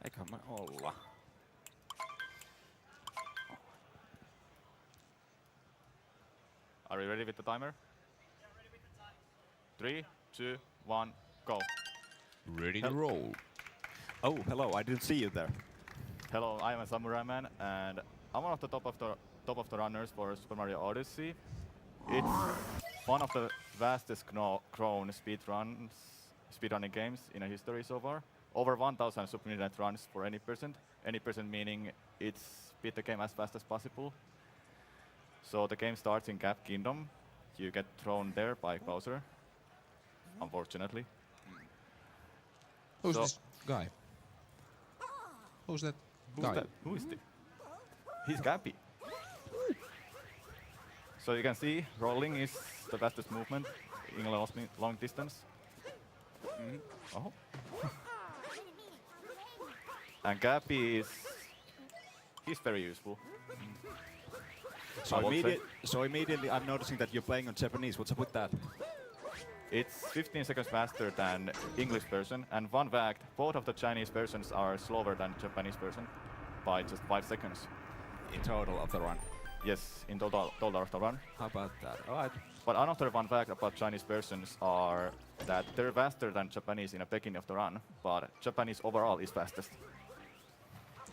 Eiköhän olla. Are you ready with the timer? Yeah, ready with the timer. 3, 2, 1, go. Ready to roll. Oh, hello, I didn't see you there. Hello, I am a Samura1man, and I'm one of the top of the runners for Super Mario Odyssey. It's one of the fastest grown speedrunning games in history so far. Over 1,000 Super Minute runs for any percent. Any percent meaning it's beat the game as fast as possible. So the game starts in Cap Kingdom. You get thrown there by Bowser, unfortunately. Who's this guy? Who's that guy? Who is this? He's Cappy. So you can see rolling is the fastest movement in long distance. Oh. And Cappy he's very useful. So immediately I'm noticing that you're playing on Japanese. What's up with that? It's 15 seconds faster than English version, and fun fact, both of the Chinese versions are slower than the Japanese version by just 5 seconds. In total of the run. Yes, in total of the run. How about that? Alright. But another fun fact about Chinese versions are that they're faster than Japanese in the beginning of the run, but Japanese overall is fastest.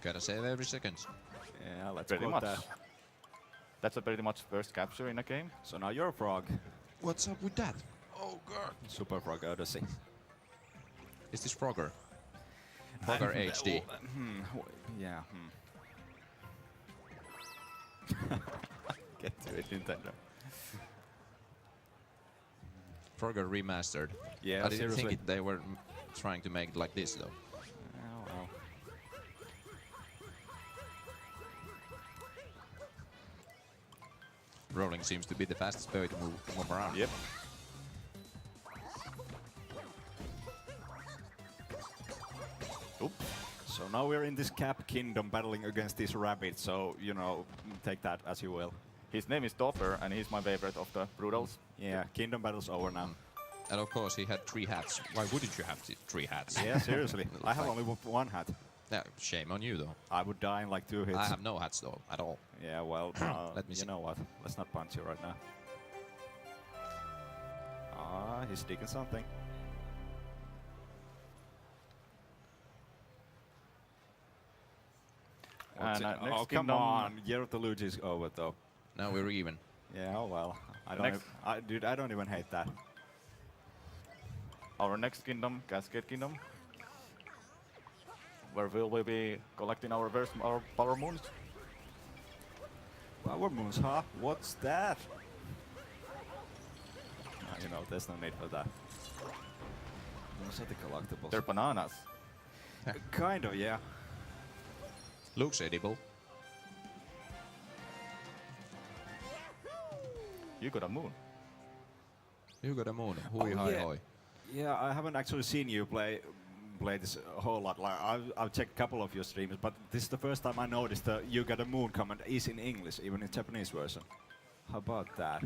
Gotta save every second. Yeah, let's Pretty quote much. that. That's a pretty much first capture in a game. So now you're a frog. What's up with that? Oh god. Super Frog Odyssey. Is this Frogger? Frogger HD. Yeah. Get to it, Nintendo. Frogger remastered. Yeah, I didn't seriously. think they were trying to make it like this though. Oh, well. Rolling seems to be the fastest way to move around. Yep. Oops. So now we're in this Cap Kingdom battling against these rabbits, so, you know, take that as you will. His name is Topper, and he's my favorite of the Brutals. Yeah, Kingdom battle's over now. And of course he had 3 hats. Why wouldn't you have 3 hats? Yeah, seriously. I have only one hat. Yeah, shame on you though. I would die in like 2 hits. I have no hats though, at all. Yeah, well, Let me see. you know what? Let's not punch you right now. Ah, he's digging something. And Oh, next come kingdom- on! Year of the Luigi's over, though. Now we're even. Yeah, oh well. I don't Next. dude, I don't even hate that. Our next kingdom, Cascade Kingdom, where we will be collecting our power moons. Power moons, huh? What's that? You know, there's no need for that. Those are the collectibles. They're bananas. Kind of, yeah. Looks edible. You got a moon. You got a moon. Hui hi yeah. hoi. Yeah, I haven't actually seen you play this a whole lot. Like I've checked a couple of your streams, but this is the first time I noticed the "You Got a Moon" comment is in English, even in Japanese version. How about that?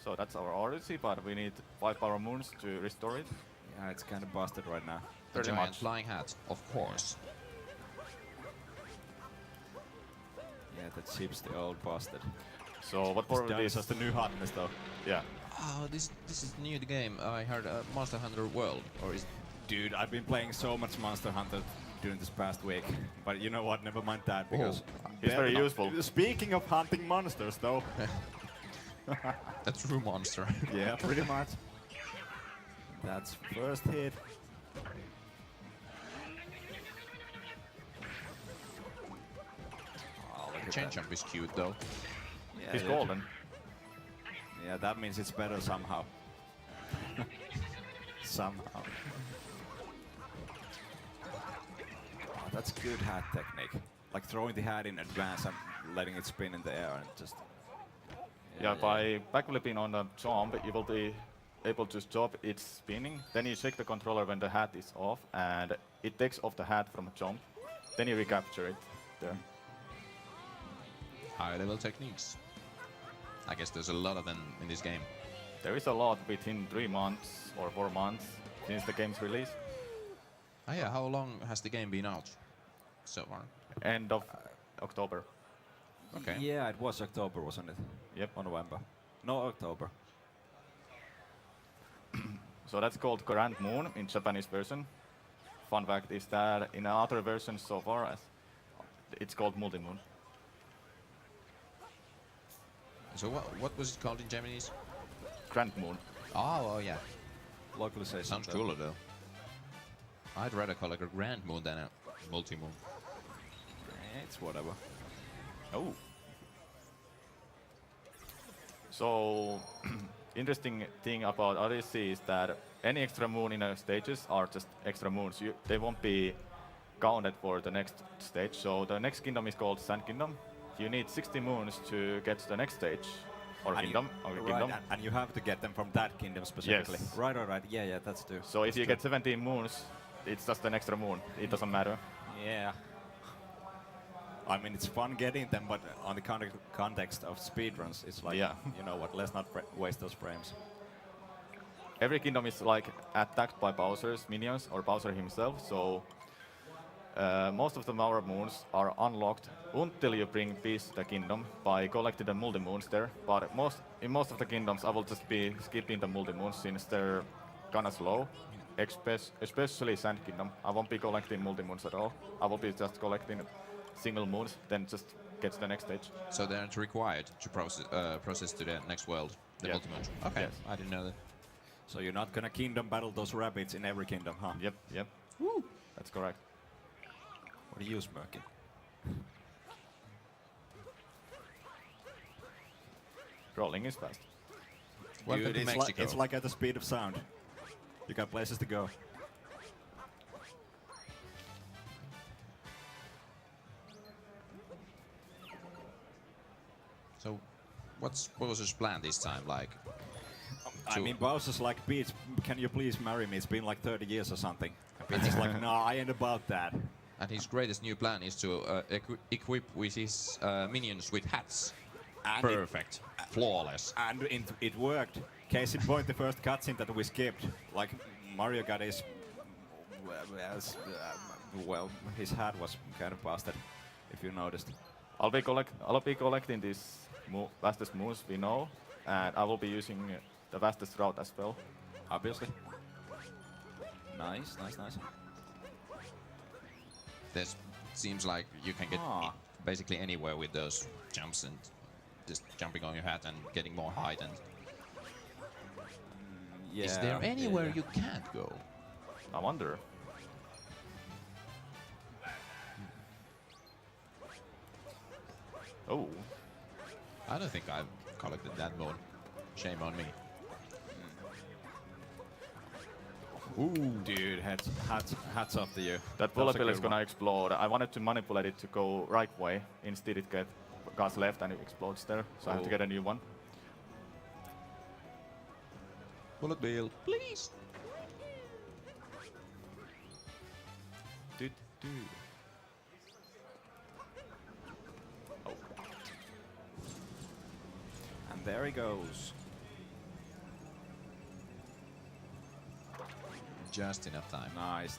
So that's our Odyssey, but we need 5 power moons to restore it. Yeah, it's kind of busted right now. A Pretty giant much. flying hat, of course. Yeah, that seems the old busted. So what for That this? is just the new hotness, though. Yeah. Oh, this is new to the game. I heard Monster Hunter World, or is Dude, I've been playing so much Monster Hunter during this past week, but you know what? Never mind that because It's very useful. Speaking of hunting monsters, though. a true monster? Yeah, pretty much. That's first hit. Oh, look at Chain that. jump is cute though. Yeah, He's yeah. golden. Yeah, that means it's better somehow. Somehow. Oh, that's good hat technique. Like throwing the hat in advance and letting it spin in the air and just... Yeah, by backflipping on the jump, you will be able to stop it spinning. Then you check the controller when the hat is off, and it takes off the hat from a jump. Then you recapture it there. High level techniques. I guess there's a lot of them in this game. There is a lot within 3 months or 4 months since the game's release. Oh yeah, how long has the game been out so far? End of October. Okay. Yeah, it was October, wasn't it? Yep. Or November. No, October. So that's called Grand Moon in Japanese version. Fun fact is that in other versions so far as it's called Multi Moon. So what was it called in Japanese? Grand Moon. Oh yeah. Localization. Sounds though. cooler though. I'd rather call it a grand moon than a multi-moon. It's whatever. Oh. So interesting thing about Odyssey is that any extra moon in our stages are just extra moons. They won't be counted for the next stage. So the next kingdom is called Sand Kingdom. You need 60 moons to get to the next stage or And kingdom. Right, and you have to get them from that kingdom specifically. Yes. Right. Yeah, that's true. So if you get 17 moons, it's just an extra moon. It doesn't matter. Yeah. I mean, it's fun getting them, but on the context of speedruns, it's like, Yeah. you know what, let's not waste those frames. Every kingdom is like attacked by Bowser's minions or Bowser himself. So most of the Power Moons are unlocked until you bring peace to the kingdom by collecting the multi-moons there. But in most of the kingdoms, I will just be skipping the multi-moons since they're kinda slow. Especially Sand Kingdom. I won't be collecting multi-moons at all. I will be just collecting single moons, then just get to the next stage. So they're not required to process to the next world, the Yeah. multi-moon. Okay, Yes. I didn't know that. So you're not gonna kingdom battle those rabbits in every kingdom, huh? Yep. That's correct. What are you smirking? Rolling is fast. Welcome Dude, to Mexico. it's like at the speed of sound. You got places to go. So, what's Bowser's plan this time? Like, I mean, Bowser's like, Peach, can you please marry me? It's been like 30 years or something. And Peach is like, no, I ain't about that. and his greatest new plan is to equip with his minions with hats. And Perfect, flawless. And it worked. Case in point, the first cutscene that we skipped, like Mario got his, well, his hat was kind of busted, if you noticed. I'll be collecting these fastest moves we know, and I will be using the fastest route as well. Obviously. Nice. This seems like you can get basically anywhere with those jumps and just jumping on your hat and getting more height. And Yeah. is there anywhere yeah. you can't go? I wonder. Oh, I don't think I've collected that mode. Shame on me. Ooh, dude, hats off to you. that was bullet a bill good is gonna one. explode. I wanted to manipulate it to go right way. Instead it goes left and it explodes there. So I have to Oh. get a new one. Bullet bill, please. Doot, doot. Oh, And there he goes. Just enough time. Nice.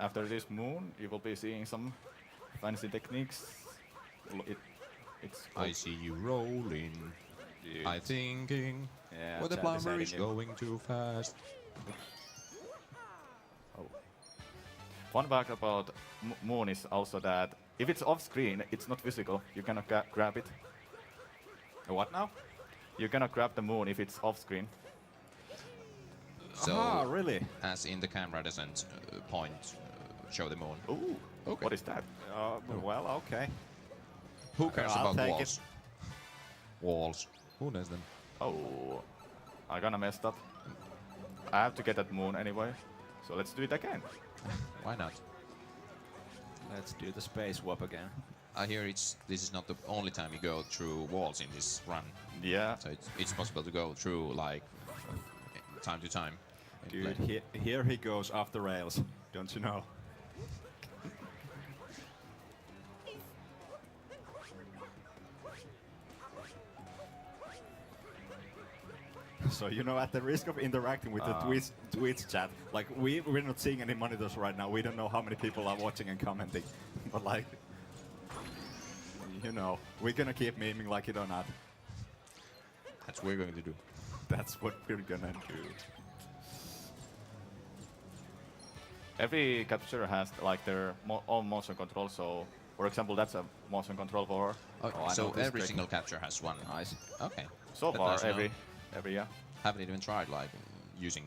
after this moon, you will be seeing some fancy techniques. It's I see you rolling. Dude. I thinking. Yeah, Well, the chat plumber is hating you. going too fast. Fun fact about moon is also that if it's off screen, it's not physical. You cannot grab it. What now? You cannot grab the moon if it's off screen. So, Really? as in the camera doesn't show the moon. Ooh, Okay. what is that? Well, okay. Who cares I'll about take walls? Walls. Who does them? Oh, I kinda messed up. I have to get that moon anyway, so let's do it again. Why not? Let's do the space warp again. I hear this is not the only time you go through walls in this run. Yeah, So it's possible to go through like time to time. in Dude, play. here he goes off the rails. Don't you know? So you know, at the risk of interacting with the Twitch chat, like we're not seeing any monitors right now. We don't know how many people are watching and commenting, but like, you know, we're gonna keep memeing like it or not. That's what we're going to do. That's what we're gonna do. Every capture has like their own motion control. So, for example, that's a motion control for. Oh, I so know this every trick. single capture has one. Nice. Okay. So That's far, nice to know. every yeah. Haven't even tried like using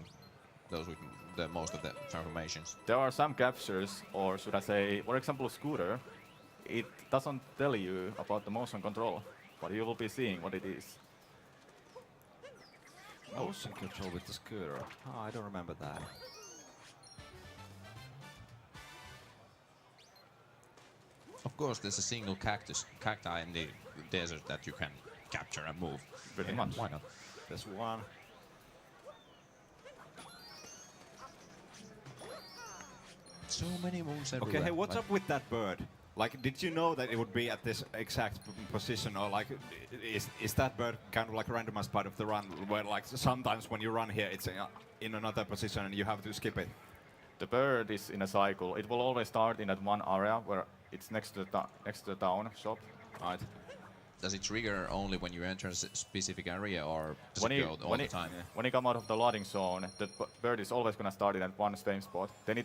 those with the most of the transformations. There are some captures, or should I say, for example, Scooter. It doesn't tell you about the motion control, but you will be seeing what it is. Motion control with the scooter. Oh, I don't remember that. Of course, there's a single cacti in the desert that you can capture and move. Pretty Yeah, much. why not? There's one. So many moons everywhere. Okay, hey, what's Like, up with that bird? Like, did you know that it would be at this exact position, or like, is that bird kind of like a randomized part of the run, where like sometimes when you run here, it's in another position and you have to skip it? The bird is in a cycle. It will always start in that one area where it's next to the town shop. Right. Does it trigger only when you enter a specific area, or does When it you go all the time? when you come out of the loading zone, the bird is always gonna start in at one same spot. Then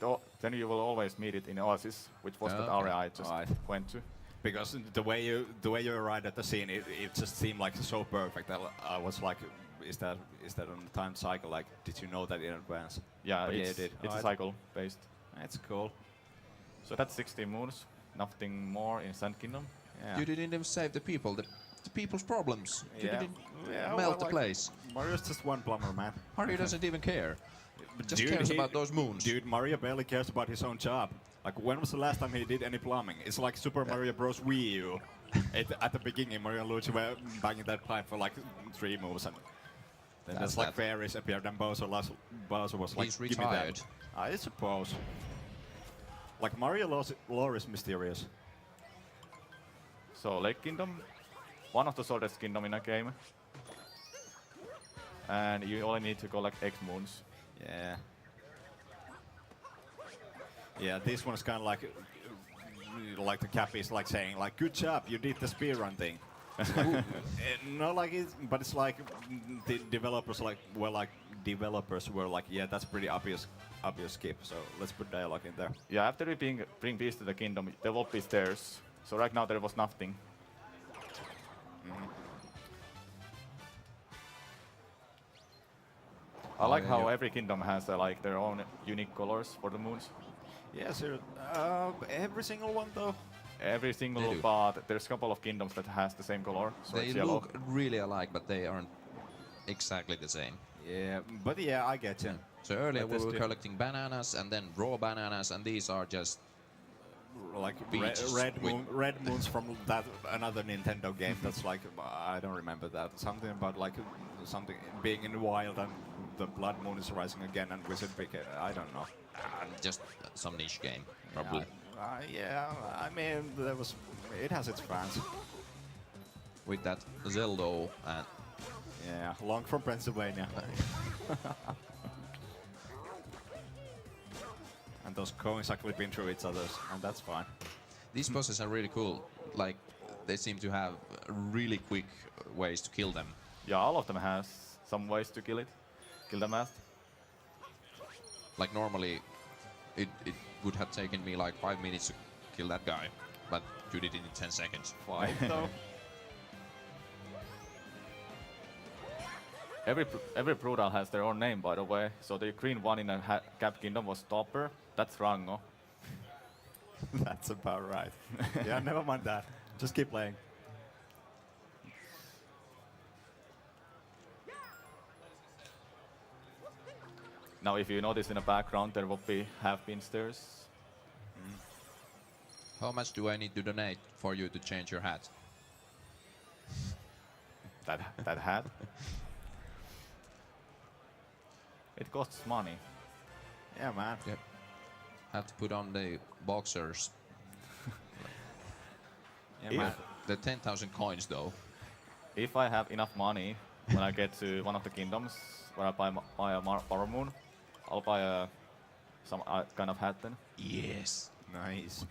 you will always meet it in Oasis, which was that Okay. area I just Right. went to. Because the way you arrived at the scene, it just seemed like so perfect that I was like, is that on the time cycle? Like, did you know that in advance? Yeah, But it's, you did. it's a Alright. cycle based. That's cool. So that's 16 moons. Nothing more in Sand Kingdom. Yeah. You didn't even save the people, the people's problems. You Yeah. didn't Yeah, melt well, the like, place. Mario's just one plumber, man. Mario doesn't even care. Just Dude, cares about those moons. Dude, Mario barely cares about his own job. Like, when was the last time he did any plumbing? It's like Super Mario Bros. Wii U. At the beginning, Mario and Luigi were banging that pipe for like 3 moves, and then That's there's like that. fairies appeared, and Bowser was like, He's give me that. retired. I suppose. Like, Mario lore is mysterious. So Lake Kingdom, one of the shortest kingdom in a game. And you only need to collect X moons. Yeah. Yeah, this one's kind of like the cap is like saying like, good job, you did the speedrun thing. No, like it's, but it's like the developers developers were like, yeah, that's pretty obvious skip. So let's put dialogue in there. Yeah, after you bring peace to the kingdom, there will be stairs. So right now there was nothing. I like how every kingdom has like their own unique colors for the moons. Yeah, sir. Every single one though. Every single do. part, there's a couple of kingdoms that has the same color. So They it's yellow. look really alike, but they aren't exactly the same. Yeah, but yeah, I get you. So earlier But we there's were still- collecting bananas and then raw bananas, and these are just Like Beaches with- red moons from that another Nintendo game. That's like I don't remember that. Something about like something being in the wild and the blood moon is rising again and wizard pick. I don't know. just some niche game, probably. Yeah, I mean it has its fans. With that Zelda and Yeah, long from Pennsylvania. And those coins are clipping through each other, and that's fine. these bosses are really cool. Like they seem to have really quick ways to kill them. Yeah, all of them has some ways to kill the mask. Like normally, it would have taken me like 5 minutes to kill that guy, but you did it in 10 seconds. 5 though. Every Brutal has their own name, by the way. So the green one in a Cap Kingdom was Stopper. That's Rango. That's about right. Yeah, never mind that. Just keep playing. Now, if you notice in the background, there will have been stairs. How much do I need to donate for you to change your hat? That hat. It costs money. Yeah, man. Yep. Have to put on the boxers. Yeah, If- man. The 10,000 coins though. If I have enough money, when I get to one of the kingdoms where I buy a power moon, I'll buy some kind of hat then. Yes. Nice.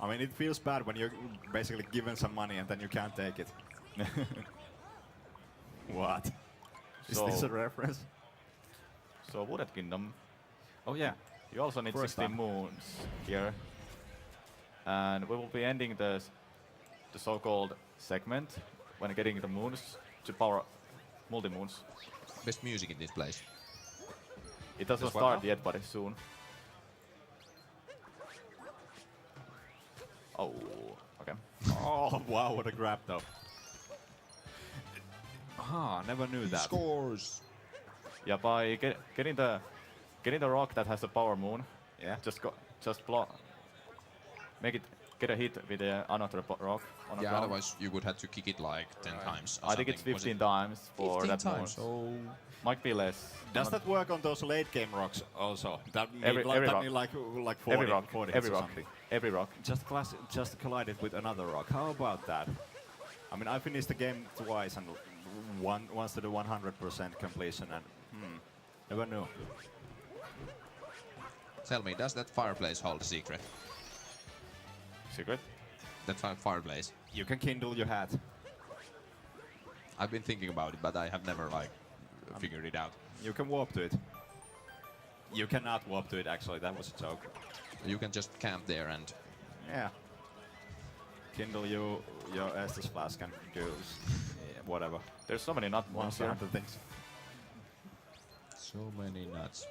I mean, it feels bad when you're basically given some money and then you can't take it. What? Is this a reference? So Wooded Kingdom, Oh yeah. you also need First 16 time. moons here. And we will be ending the so-called segment when getting the moons to power multi-moons. Best music in this place. It doesn't This one start now? yet, but it's soon. Oh, okay. Oh wow, what a grab though. Ah, never knew that. Scores. Yeah, by getting the rock that has a power moon, Yeah. just block, get a hit with another rock on the Yeah, ground. otherwise you would have to kick it like 10 times. Or I think it's something. Was 15 it times for 15 that times. moon. Oh. Might be less. Does that work on those late game rocks also? That need Every rock. like 40, Every rock, 40 every or rock, something. every rock. Just collide it with another rock. How about that? I mean, I finished the game twice and once to the 100% completion and never knew. Tell me, does that fireplace hold a secret? Secret? That fireplace. You can kindle your hat. I've been thinking about it, but I have never like figured it out. You can warp to it. You cannot warp to it actually, that was a joke. You can just camp there and Yeah. Kindle your Estus flask and do whatever. There's so many nut moons here. things. so many nuts.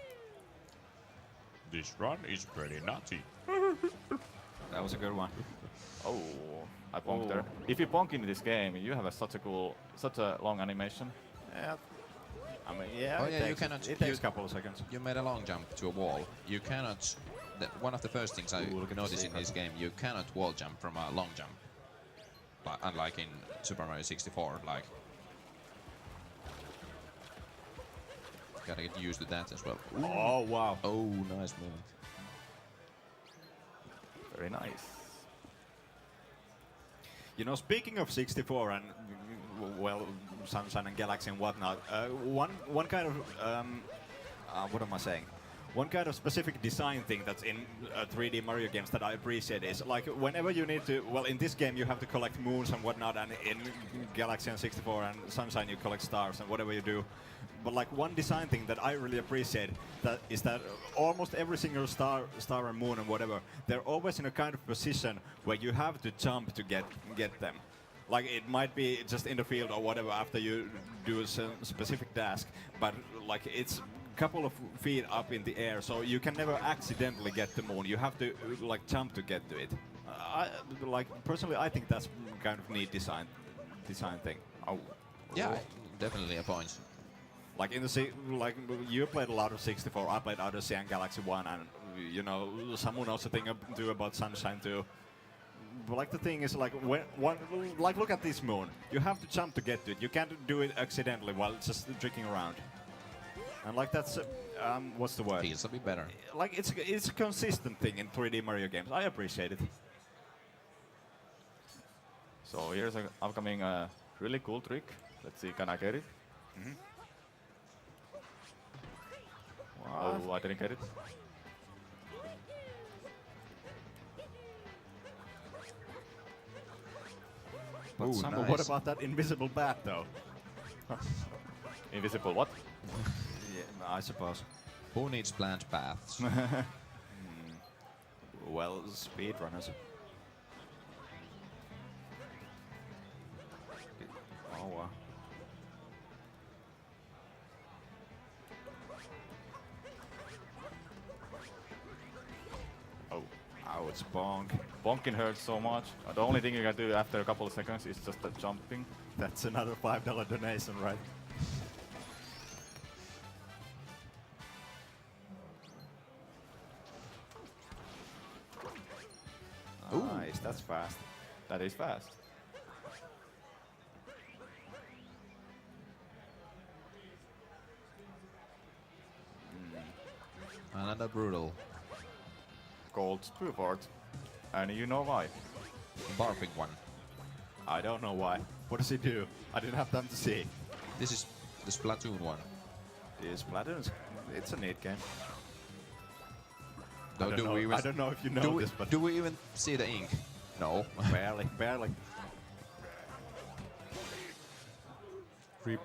This run is pretty nutty. That was a good one. Oh, I bonked Oh. there. If you bonk in this game, you have such a long animation. Yeah. I mean, yeah. Oh, it yeah, you takes, cannot- It takes you- a couple of seconds. You made a long jump to a wall. You cannot. One of the first things I Ooh, look at the noticed in secret. this game, you cannot wall jump from a long jump. Unlike in Super Mario 64, like. Gotta get used to that as well. Oh wow. Oh, nice move. Very nice. You know, speaking of 64 and well, Sunshine and Galaxy and whatnot, one kind of what am I saying? One kind of specific design thing that's in 3D Mario games that I appreciate is like whenever you need to, well, in this game you have to collect moons and whatnot, and in Galaxy and 64 and Sunshine you collect stars and whatever you do. But like one design thing that I really appreciate is that almost every single star and moon and whatever, they're always in a kind of position where you have to jump to get them. Like it might be just in the field or whatever after you do a specific task, but like it's a couple of feet up in the air, so you can never accidentally get the moon. You have to like jump to get to it. Like personally, I think that's kind of neat design thing. Oh, Yeah, definitely a point. like in the like you played a lot of 64. I played Odyssey and Galaxy 1, and you know someone else thing do about Sunshine too. But like the thing is like like look at this moon. You have to jump to get to it. You can't do it accidentally while just tricking around. And like that's what's the word? Feels a bit better. Like it's a consistent thing in 3D Mario games. I appreciate it. So here's an upcoming really cool trick. Let's see, can I get it? Oh, I didn't get it. But Ooh, Samu, nice. what about that invisible bat though? Invisible what? Yeah, I suppose. Who needs planned paths? Well, speedrunners. Oh wow. Oh, Oh, it's bonk. bonking hurts so much. The only thing you can do after a couple of seconds is just the jumping. That's another $5 donation, right? Nice, that's fast. That is fast. Another brutal. Gold Spewfort. And you know why. Barfing one. I don't know why. What does he do? I didn't have time to see. This is the Splatoon one. Is Splatoon? It's a neat game. Though, I don't know if you know this, but do we even see the ink? No. barely. Rip.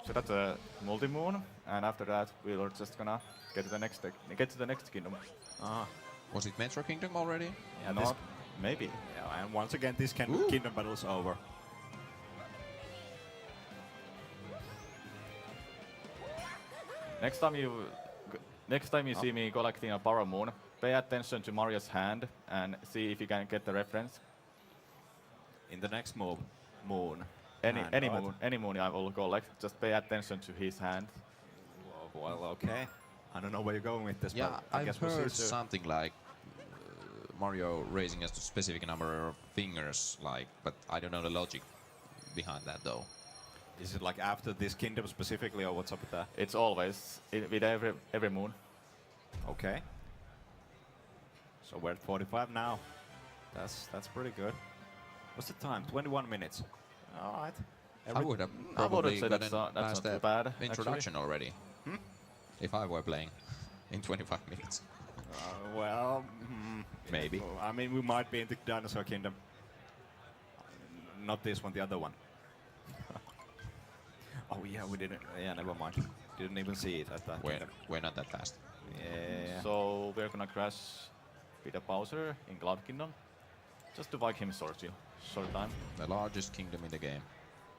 So that's a multi-moon, and after that we're just gonna get to the next kingdom. Was it Metro Kingdom already? Yeah, Not maybe. yeah, and once again, this kingdom battle is over. Next time you see me collecting a Power Moon, pay attention to Mario's hand and see if you can get the reference. In the next move, moon. Any Hand, right? moon, any moon I will collect. Just pay attention to his hand. Well, okay. I don't know where you're going with this, Yeah, but I I've guess we'll heard see soon. something like Mario raising a specific number of fingers, like, but I don't know the logic behind that though. Is it like after this kingdom specifically, or what's up with that? It's always with every moon. Okay. So we're at 45 now. That's pretty good. What's the time? 21 minutes. All right. I would have I probably wouldn't say gotten that's past not too the bad, actually. introduction already. If I were playing in 25 minutes. Well, Maybe. I mean, we might be in the Dinosaur Kingdom. Not this one, the other one. Oh yeah, we didn't. Yeah, never mind. Didn't even see it at that. kingdom. We're not that fast. Yeah. So we're gonna crash Peter Bowser in Cloud Kingdom, just to bike him short time. The largest kingdom in the game.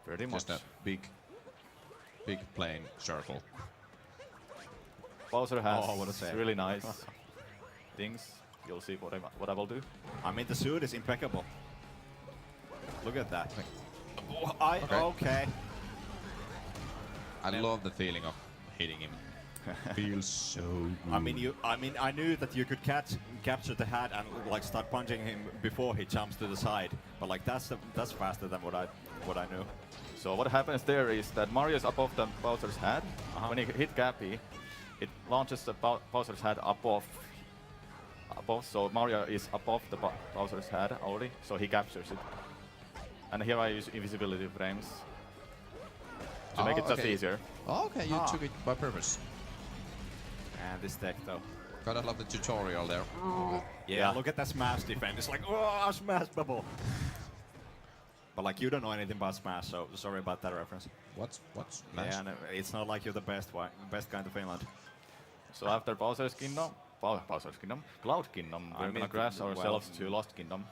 Pretty much. Just a big plain circle. Bowser has Oh, what a save. really nice things. You'll see what I will do. I mean, the suit is impeccable. Look at that. Okay. Okay. I love the feeling of hitting him. Feels so good. I mean, I knew that you could capture the hat and like start punching him before he jumps to the side. But like that's faster than what I knew. So what happens there is that Mario is above the Bowser's head. When he hit Cappy, it launches the Bowser's head above. So Mario is above the Bowser's head already, so he captures it. And here I use invisibility frames to make it just easier. Oh, okay, you took it by purpose. And this deck though. Gotta love the tutorial there. Yeah, look at that smash defense. It's like, oh, smash bubble. But like, you don't know anything about Smash, so sorry about that reference. What's Yeah, no, it's not like you're the best guy in Finland. So after Cloud Kingdom, we're gonna crash ourselves to Lost Kingdom.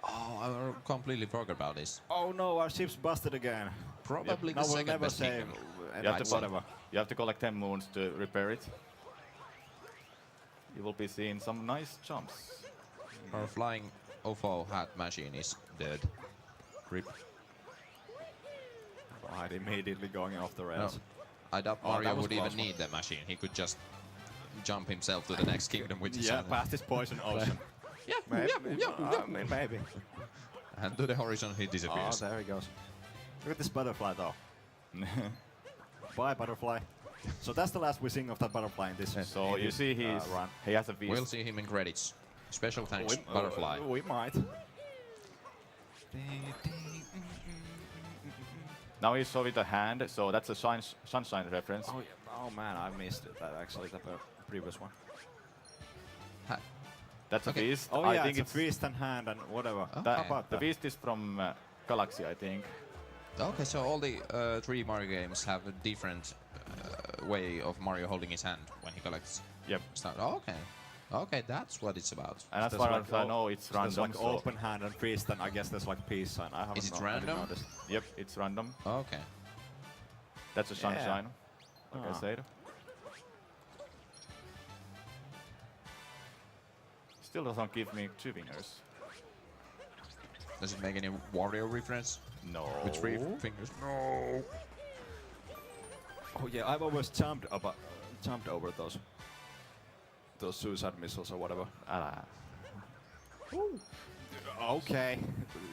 Oh, I completely forgot about this. Oh no, our ship's busted again. Probably No, the we'll second never best say. kingdom. You have to collect 10 moons to repair it. You will be seeing some nice jumps. Our flying OFO hat machine is dead. Rip. Right, immediately going off the No, rails. I doubt Oh, Mario that was would even close one. need the machine. He could just jump himself to the next kingdom, which is Yeah, past this poison ocean. Maybe. and to the horizon he Oh, disappears. there he goes. Look at this butterfly though. Bye, butterfly. So that's the last we're seeing of that butterfly in this. So in you this, see run. he has a beast. We'll see him in credits. Special thanks, Butterfly. We might. Now he's with a hand, so that's a sunshine reference. Oh, yeah. Oh man, I missed it. That actually, the previous one. That's Okay. a beast. Oh I yeah, think it's a beast and hand and whatever. Oh. that- How about the that? beast is from Galaxy, I think. Okay, so all the 3 Mario games have a different way of Mario holding his hand when he collects Yep. stuff. Oh, okay. Okay, that's what it's about. And as There's far like as I know, it's There's random. like so open hand and fist, and I guess there's like peace sign. I haven't. Is it I didn't random? know this. Yep, it's random. Okay. That's a sunshine, like I Ah. said. Still doesn't give me 2 fingers. Does it make any Wario reference? No. With 3 fingers? No. Oh yeah, I've always jumped over those suicide missiles or whatever. Ah. Okay.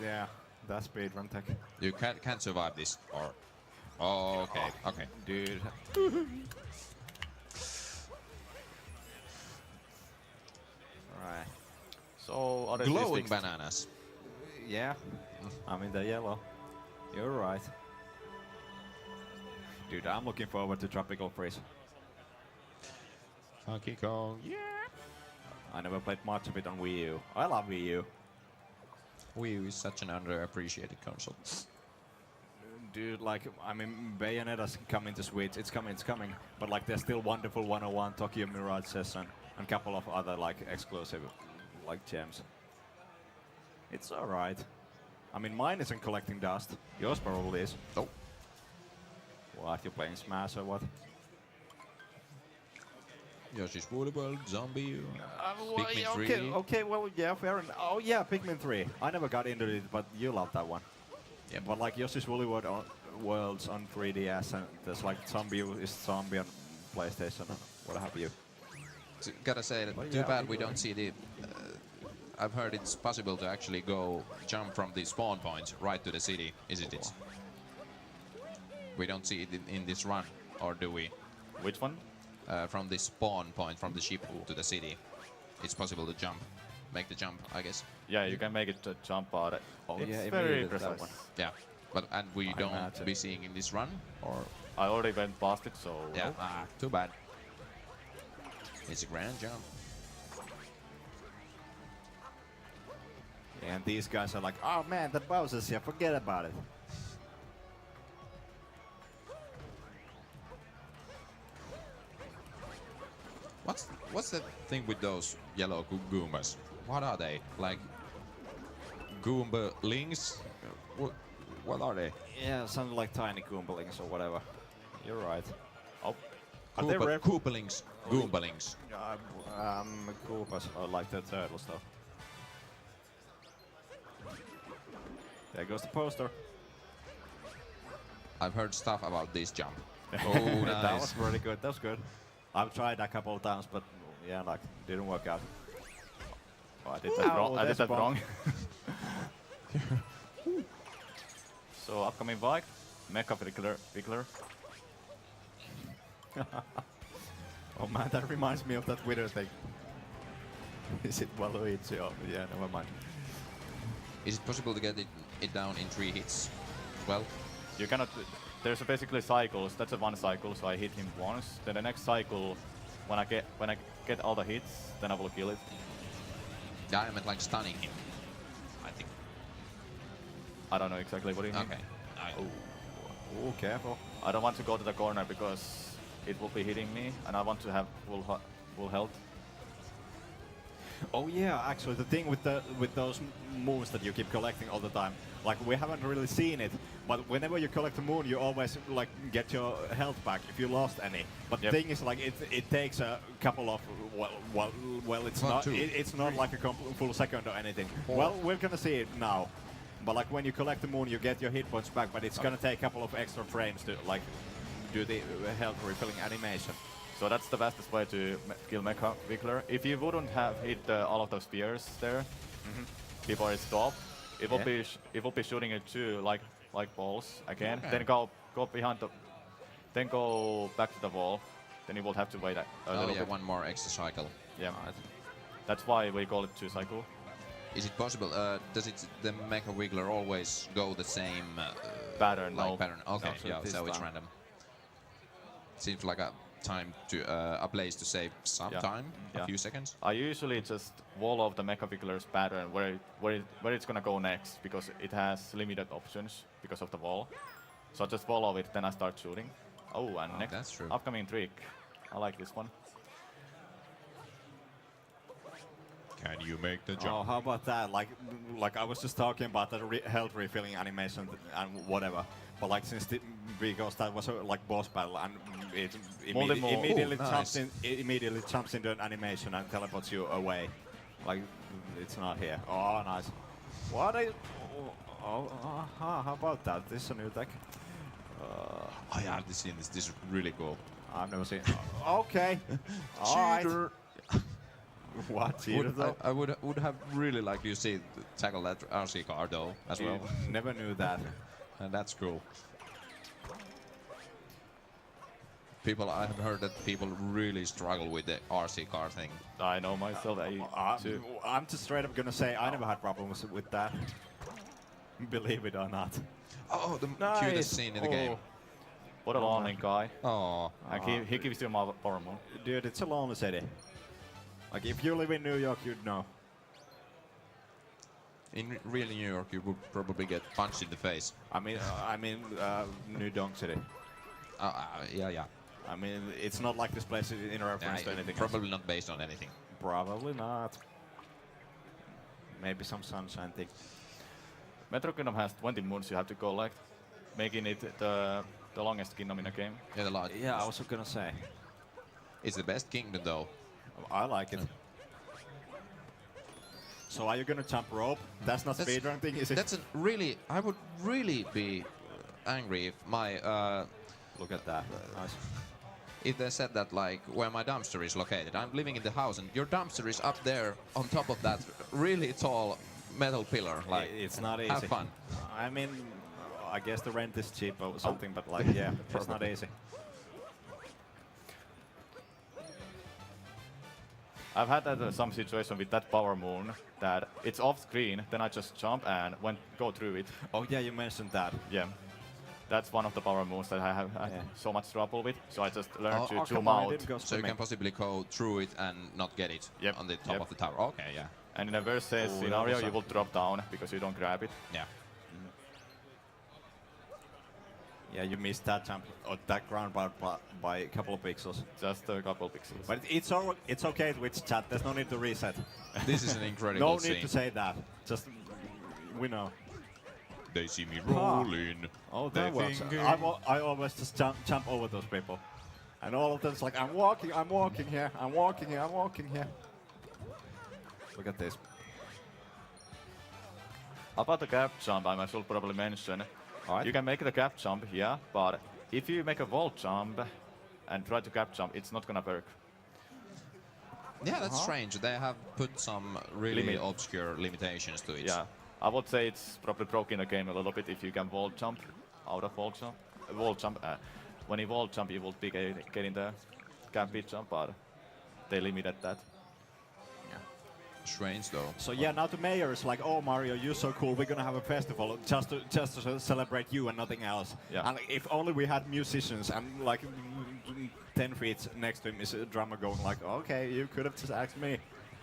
Yeah, that's speedrun tech. You can't survive this, or... Oh, okay, okay. Dude. Alright. So Odyssey Glowing sticks. bananas. Yeah. I'm in the yellow. You're right. Dude, I'm looking forward to Tropical Freeze. Funky Kong. Yeah. I never played much of it on Wii U. I love Wii U. Wii U is such an underappreciated console. Dude, like, I mean, Bayonetta's coming to Switch. It's coming. But like, there's still Wonderful 101, Tokyo Mirage Session, and a couple of other like exclusive, like gems. It's alright. I mean, mine isn't collecting dust. Yours probably is. Nope. What, you playing Smash or what? Yoshi's Woolly World, Zombie, Pikmin 3. Okay, well, yeah, fair enough. Oh yeah, Pikmin 3. I never got into it, but you love that one. Yeah, But like Yoshi's Woolly Worlds on 3DS, and there's like Zombie is Zombie on PlayStation and what have you. Gotta say that Well, too yeah, bad we we will. don't see the. I've heard it's possible to actually jump from the spawn point right to the city, isn't it? We don't see it in this run, or do we? Which one? From the spawn point, from the ship to the city, it's possible to jump, make the jump, I guess. Yeah, you can make it to jump out. Oh, It's yeah, very immediately that precise. one. Yeah, but we I don't imagine. be seeing in this run, or I already went past it, so yeah, too bad. It's a grand jump. And these guys are like, oh man, that Bowser's here, forget about it. What's the thing with those yellow Goombas? What are they? Like Goomba lings? What are they? Yeah, something like tiny Goombalings or whatever. You're right. Oh, are they Koopa, rare? Koopalings, Goombalings. Koopas are like the turtles though. There goes the poster. I've heard stuff about this jump. Oh, That was nice. pretty good. That was good. I've tried a couple of times, but yeah, like didn't work out. Oh, I did that wrong. I did that's that wrong. wrong. So upcoming bike, Mecha Wiggler. Oh man, that reminds me of that Wither thing. Is it Waluigi? Oh, yeah, never mind. Is it possible to get it down in 3 hits? Well, You cannot. There's basically cycles. That's a one cycle, so I hit him once. Then the next cycle, when I get all the hits, then I will kill it. yeah, I meant like stunning him. I think. I don't know exactly what he means. Okay. Oh, careful. I don't want to go to the corner because it will be hitting me, and I want to have full health. Oh yeah, actually the thing with those moves that you keep collecting all the time, like we haven't really seen it, but whenever you collect a moon, you always like get your health back if you lost any. But Yep. the thing is, like it takes a couple of well, it's Well, not two. it's not like a full second or anything. Four. Well, we're gonna see it now. But like when you collect the moon, you get your hit points back, but it's gonna take a couple of extra frames to like do the health refilling animation. So that's the fastest way to kill Mecha Wiggler. If you wouldn't have hit all of those spears there before it stopped, it will Yeah. it will be shooting it too like balls again. Okay. Then go behind the, then go back to the wall. Then you will have to wait a Oh little yeah, bit. one more extra cycle. Yeah, that's why we call it 2 cycle. Is it possible? Does the Mecha Wiggler always go the same Pattern, like no. pattern? Okay, so yeah, this so it's time. random. Seems like a time to a place to save some Yeah. time, a Yeah. few seconds. I usually just wall off the Mecha Wiggler's pattern where it's gonna go next because it has limited options because of the wall. So I just follow it, then I start shooting. Oh, and next that's true. upcoming trick. I like this one. Can you make the Oh, jump? how about that? Like I was just talking about the health refilling animation and whatever. But like because that was a like boss battle and it Multiple- immediately Oh, jumps nice. in, it immediately jumps into an animation and teleports you away. Like it's not here. Oh, nice. What are you? How about that? This is a new tech. Oh yeah, I've seen this. This is really cool. I've never seen. Okay. All right. Cheater. What? Cheater though? I would have really liked you see tackle that RC car though as well, Never knew that. and that's cool. I have heard that people really struggle with the RC car thing. I know myself. Too. I'm just straight up gonna say I never had problems with that. believe it or not. Oh, the Nice. cutest scene in the game. What a lonely guy. Oh, And he gives you a power moon. Dude, it's a lonely city. Like, if you live in New York, you'd know. in real New York, you would probably get punched in the face. I mean, New Donk City. Yeah. I mean, it's not like this place is in reference to anything else. Probably not based on anything. Probably not. Maybe some sunshine thing. Metro Kingdom has 20 moons you have to collect, making it the longest kingdom in a game. Yeah, the large. Yeah, I was gonna say. It's the best kingdom though. I like it. So are you gonna jump rope? That's not speedrun thing, is it? That's a really. I would really be angry if my. Look at that. Nice. If they said that, like, where my dumpster is located. I'm living in the house and your dumpster is up there on top of that really tall metal pillar. Like, It's not easy. have fun. I mean, I guess the rent is cheap or something, but like, yeah, it's not easy. I've had some situation with that power moon that it's off screen, then I just jump and go through it. Oh yeah, you mentioned that. Yeah. That's one of the power moons that I have had so much trouble with, so I just learned to zoom come on, I out. didn't go So you swimming. can possibly go through it and not get it Yep. on the top Yep. of the tower. Okay, yeah. And in a worst case Oh, scenario, that you was will drop down because you don't grab it. Yeah. Yeah, you missed that jump or that ground by a couple of pixels. Just a couple pixels. But it's okay Twitch chat. There's no need to reset. This is an incredible No scene. need to say that. Just we know. They see me rolling. Oh, They that works. think, I always just jump over those people, and all of them's like, I'm walking here, I'm walking here. Look at this. About the gap jump, I should probably mention. Alright. You can make the gap jump, yeah, but if you make a wall jump and try to gap jump, it's not gonna work. Yeah, that's strange. They have put some really Limit. obscure limitations to it. Yeah, I would say it's probably broken the game a little bit if you can wall jump out of wall jump. When you wall jump, you will be getting the gap jump, but they limited that. Strange though. So yeah, now the mayor is like, oh Mario, you're so cool. We're gonna have a festival just to celebrate you and nothing else. Yeah. And if only we had musicians and like 10 feet next to him is a drummer going like, okay, you could have just asked me.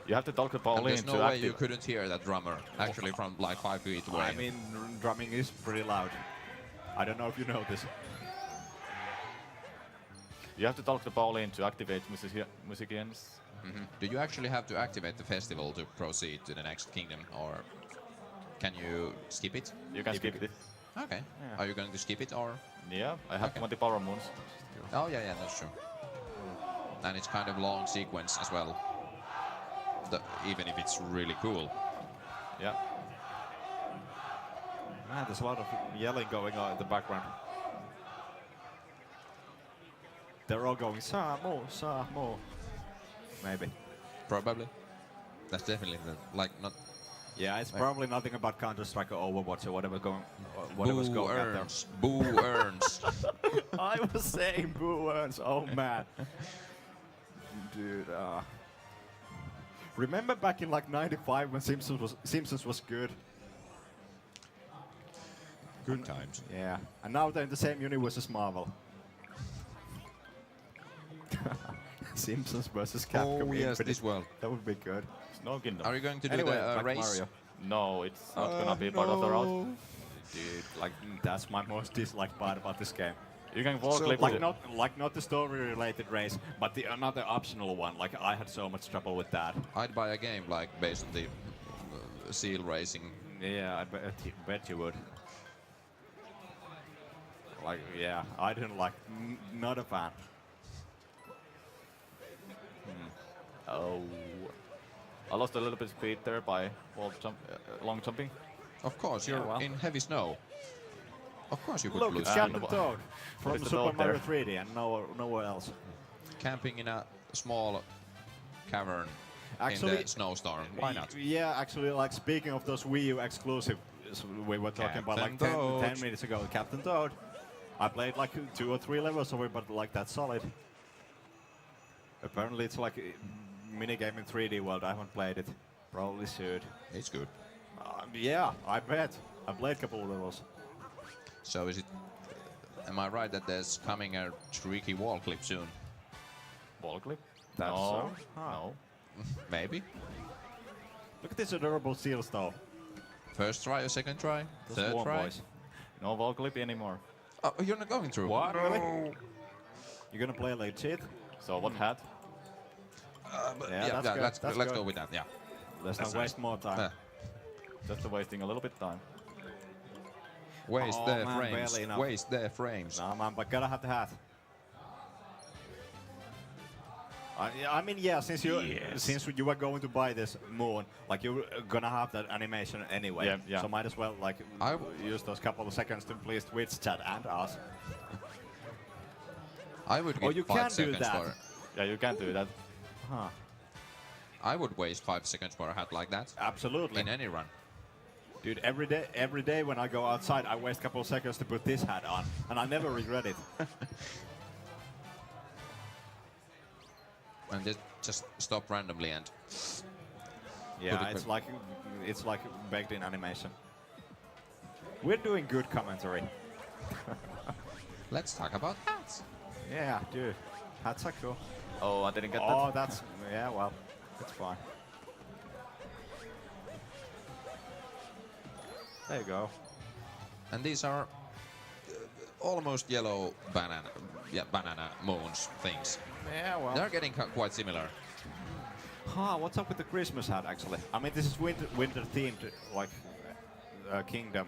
You have to talk to And Pauline there's to no way activate. you couldn't hear that drummer actually from like 5 feet away. I mean, drumming is pretty loud. I don't know if you know this. You have to talk to Pauline to activate musicians. Do you actually have to activate the festival to proceed to the next kingdom, or can you skip it? You can skip it. Okay. Yeah. Are you going to skip it, or? Yeah, I have Okay. 20 power moons. Oh yeah, that's true. And it's kind of long sequence as well. Even if it's really cool. Yeah. Man, there's a lot of yelling going on in the background. They're all going, Samo. Maybe. Probably. That's definitely like not. Yeah, it's Like- probably nothing about Counter-Strike or Overwatch or whatever's Boo going on earns. Boo earns. there. I was saying Boo earns. Oh man. Dude, remember back in like 95 when Simpsons was good? Good times. Yeah. And now they're in the same universe as Marvel. Simpsons versus Capcom. Oh yes, Infinite. this world. That would be good. Snow Kingdom. Are you going to do Anyway, the back to race? Mario. No, it's not gonna be part of the route. Dude, like that's my most disliked part about this game. You can walk So, like Not the story-related race, but the another optional one. Like I had so much trouble with that. I'd buy a game like based on the seal racing. Yeah, I bet you would. Like, yeah, I didn't like. Not a fan. Oh. I lost a little bit of speed there by long jumping. Of course, you're well. in heavy snow. Of course you could Look, lose. it's Captain Toad What from is the Super Toad Mario there? 3D and nowhere else. Camping in a small cavern in Actually, the snowstorm. Why not? Yeah, actually, like speaking of those Wii U exclusive, we were talking about like Captain Toad. 10 minutes ago. Captain Toad. I played like 2 or 3 levels of it, but like that's solid. Apparently, it's like a minigame in 3D world. I haven't played it. Probably should. It's good. Yeah, I bet. I played a couple of levels. So is it? Am I right that there's coming a tricky wall clip soon? Ball clip? That's no. so? Huh. No. Maybe. Look at these adorable seals though. First try or second try? Those Third warm try? boys. No ball clip anymore. Oh, you're not going through. What? Really? You're gonna play legit? So what hat? Yeah, that's good. let's That's let's good. go with that. Yeah. Let's That's not waste more time. Just wasting a little bit time. Waste Oh, their man, frames. barely enough. Waste their frames. No, man, but gotta have the hat. I mean, yeah, since you were going to buy this moon, like you're gonna have that animation anyway. Yeah, yeah. So might as well like use those couple of seconds to please Twitch chat and us. I would Oh, get you 5 can do seconds that. for. Yeah, you can do that. Huh. I would waste 5 seconds for a hat like that Absolutely. in any run. Dude, every day when I go outside, I waste a couple of seconds to put this hat on, and I never regret it. And just stop randomly and Yeah, Put it it's like baked in animation. We're doing good commentary. let's talk about hats. Yeah, dude, hats are cool. Oh, I didn't get Oh, that. that's yeah. Well, it's fine. There you go. And these are almost yellow banana moons things. Yeah, well. They're getting quite similar. Huh, what's up with the Christmas hat, actually? I mean, this is winter themed, like, kingdom.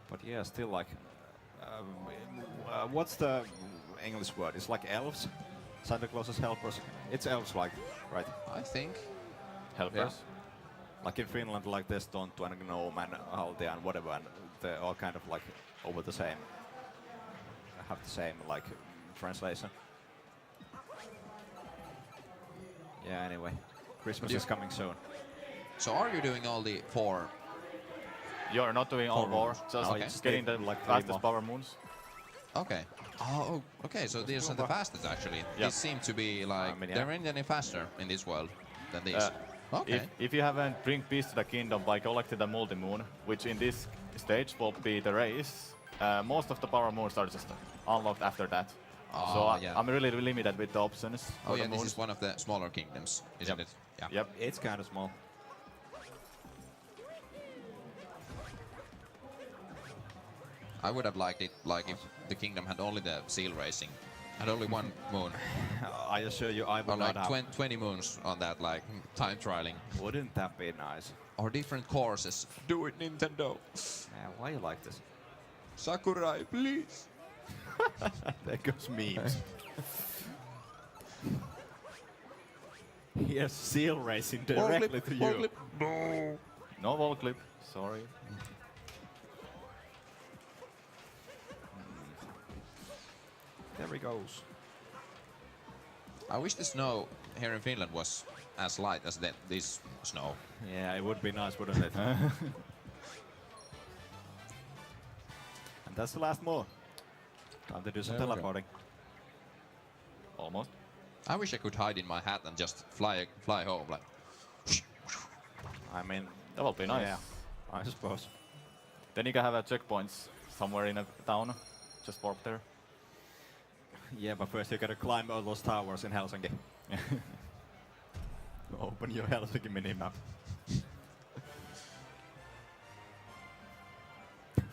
But yeah, still like... what's the English word? It's like elves? Santa Claus's helpers? It's elves, like, right? I think. Helpers. Like in Finland, like there's Tonttu and Gnome and Haltia and whatever, and they're all kind of like over the same... have the same, like, translation. Yeah, anyway. Christmas is coming soon. So are you doing all the 4? You're not doing all 4, moons. just Okay. just getting the Like fastest 3 more. power moons. Okay. Oh, okay. So these are the fastest actually. Yeah. These seem to be like I mean, yeah. there ain't any faster in this world than these. Okay. If you haven't bring peace to the kingdom by collecting the multi-moon, which in this stage will be the race, most of the power moons are just unlocked after that. So yeah. I'm really limited with the options. Oh for yeah, the this moons. is one of the smaller kingdoms, isn't Yep. it? Yeah. Yep. It's kind of small. I would have liked it like if the kingdom had only the seal racing, had only one moon, I assure you, I or would not like have. 20 moons on that, like time trialing, Wouldn't that be nice? or different courses. Do it, Nintendo. Man, why you like this? Sakurai, please. There goes memes. Here's seal racing directly to you. No. No wall clip. Sorry. There he goes. I wish the snow here in Finland was as light as this snow. Yeah, it would be nice, wouldn't it? And that's the last more. Time to do some There we go. teleporting. Almost. I wish I could hide in my hat and just fly home like. I mean, That will be nice. yeah, I suppose. Then you can have a checkpoints somewhere in a town. Just warp there. Yeah, but first you gotta climb all those towers in Helsinki. Open your Helsinki minimap.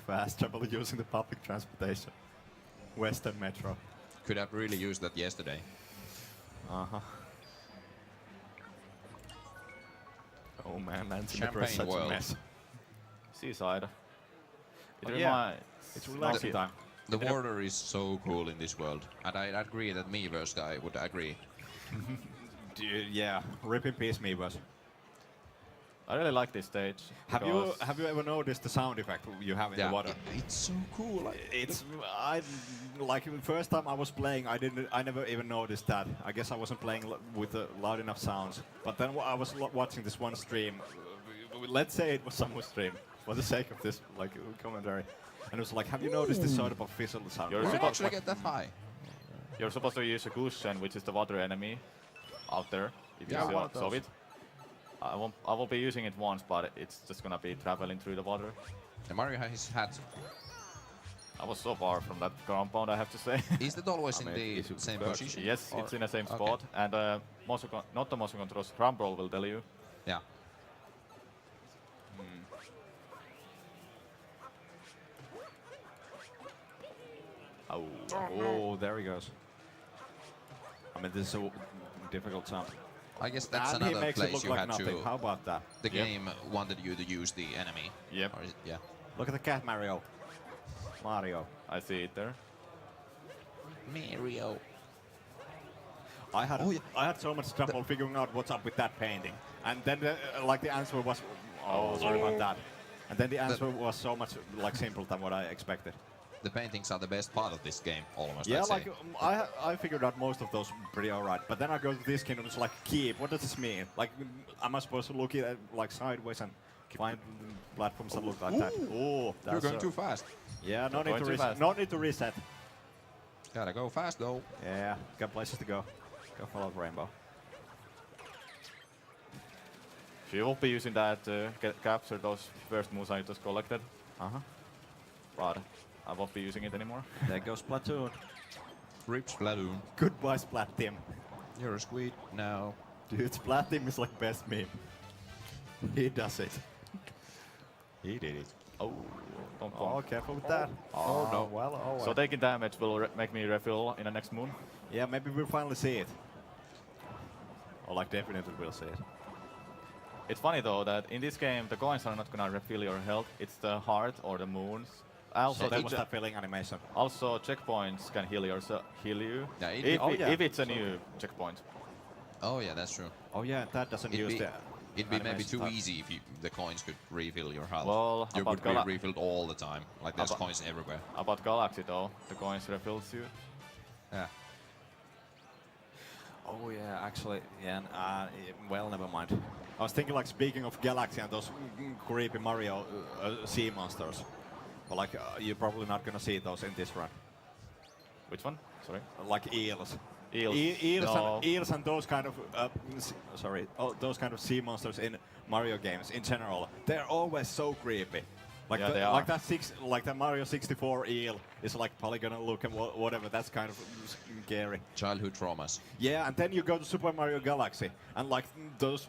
Fast travel using the public transportation. Western Metro. Could have really used that yesterday. Uh-huh. Oh man, Nancy Champagne such a world. mess. Seaside. It But yeah, reminds. It's relaxing time. The water is so cool in this world, and I agree that Miiverse guy would agree. Dude, yeah, rip in peace, Meebus. I really like this stage. Have you ever noticed the sound effect you have in the water? It's so cool. It's like the first time I was playing, I never even noticed that. I guess I wasn't playing with the loud enough sounds. But then I was watching this one stream. Let's say it was someone's stream for the sake of this like commentary. And it was like, have you noticed this sort of official sound? You're Where did supposed actually get that high? You're supposed to use a cushion, which is the water enemy, out there. If Yeah, you one of saw those. it. I will be using it once, but it's just gonna be traveling through the water. And Mario has had. I was so far from that compound, I have to say. Is that always I in mean, the is it same birds? position? Yes, or- it's in the same okay. spot, and not the motion controls. Rumble will tell you. Yeah. Oh, Oh, there he goes. I mean, this is a difficult jump. I guess that's And he another makes it place look you like had nothing. to. How about that? The Yep. game wanted you to use the enemy. Yep. Or is it, yeah. Look at the cat, Mario. Mario. I see it there. Mario. I had Oh, yeah. I had so much trouble figuring out what's up with that painting, and then like the answer was, oh, sorry about that, and then the answer was so much like simple than what I expected. The paintings are the best part of this game, almost. Yeah, I'd say. like I figured out most of those pretty alright, but then I go to this kingdom, it's like keep. What does this mean? Like, am I supposed to look at it like sideways and find platforms that look like that? Oh, You're going too fast. Yeah, no You're need going to too reset. fast. No need to reset. Gotta go fast though. Yeah, got places to go. Go follow the rainbow. She will be using that to capture those first moves I just collected, but I won't be using it anymore. There goes Platoon. Rip Splatoon. Goodbye, Splat Team. You're a squid now. Dude, Splat Team is like best meme. He does it. He did it. Oh, don't Oh, fall. careful with that. Oh, no. Well, oh well. So taking damage will make me refill in the next moon. Yeah, maybe we'll finally see it. Or like definitely we'll see it. It's funny though that in this game the coins are not gonna refill your health. It's the heart or the moons. Also, So that each- was that filling animation. also checkpoints can heal you. Yeah, If it's a new checkpoint. Oh yeah, that's true. Oh yeah, that doesn't use the It'd be maybe animation too type. easy if the coins could refill your health. Well, you about would be refilled all the time. Like there's About- coins everywhere. About Galaxy though, the coins refills you. Yeah. Oh yeah, actually, yeah. Well, never mind. I was thinking like speaking of Galaxy and those creepy Mario sea monsters. But like you're probably not gonna see those in this run. Which one? Sorry. Like eels. Eels. Eels, No. eels and those kind of those kind of sea monsters in Mario games in general. They're always so creepy. Like Yeah, they are. like that Mario 64 eel is like polygonal look and whatever. That's kind of scary. Childhood traumas. Yeah, and then you go to Super Mario Galaxy and like those.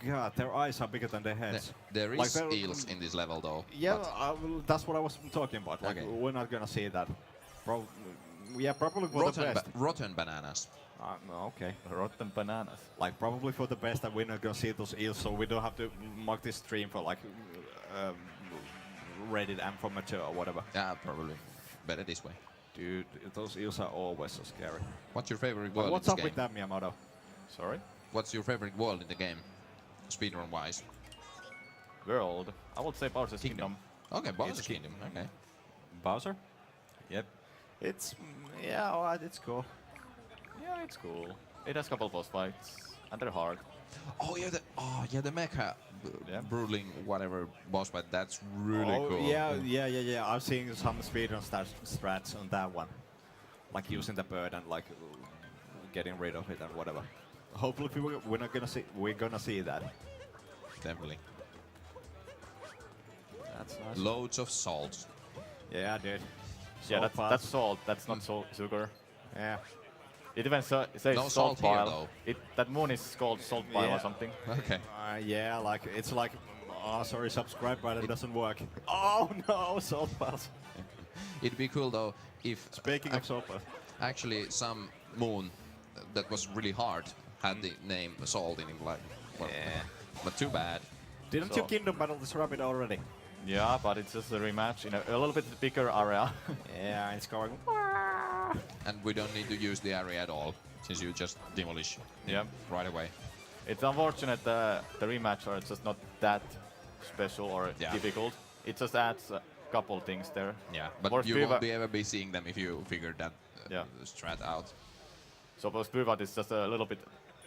God, their eyes are bigger than their heads. There Like is they're- eels in this level though. Yeah, but that's what I was talking about. Like Okay. we're not gonna see that. Probably for the best. rotten bananas. Okay. Rotten bananas. Like probably for the best that we're not gonna see those eels, so we don't have to mark this stream for like rated M for mature or whatever. Yeah, probably. Better this way. Dude, those eels are always so scary. What's your favorite But world what's in up this with game? that, Miyamoto? Sorry. What's your favorite world in the game? Speedrun wise. World. I would say Bowser's Kingdom. Okay, Bowser's Kingdom. Okay. Bowser? Yep. It's yeah, alright, it's cool. Yeah, it's cool. It has a couple boss fights, and they're hard. Oh yeah, the mecha Yeah. bruling whatever boss fight. That's really Oh, cool. yeah. I've seen some speedrun strats on that one, like using the bird and like getting rid of it and whatever. Hopefully, we're gonna see that. Definitely. That's nice. Loads of salt. Yeah, dude. Yeah, Salt piles. that's salt. That's not sugar. Yeah. It even says No salt salt here, pile. though. That moon is called salt pile Yeah. or something. Okay. Yeah, like it's like, oh, sorry, subscribe button doesn't work. Oh no, salt piles. It'd be cool though if Speaking of salt piles. actually some moon that was really hard had the name Salt in it. Like, well, Yeah. but too bad. Didn't So- you Kingdom Battle this rabbit already? Yeah, but it's just a rematch in a little bit bigger area. Yeah, it's going. And we don't need to use the area at all, since you just demolish it Yeah. right away. It's unfortunate the rematch are just not that special or Yeah. difficult. It just adds a couple things there. Yeah, but For you Spyva- won't be ever be seeing them if you figure that Yeah. strat out. So for Spyvat is just a little bit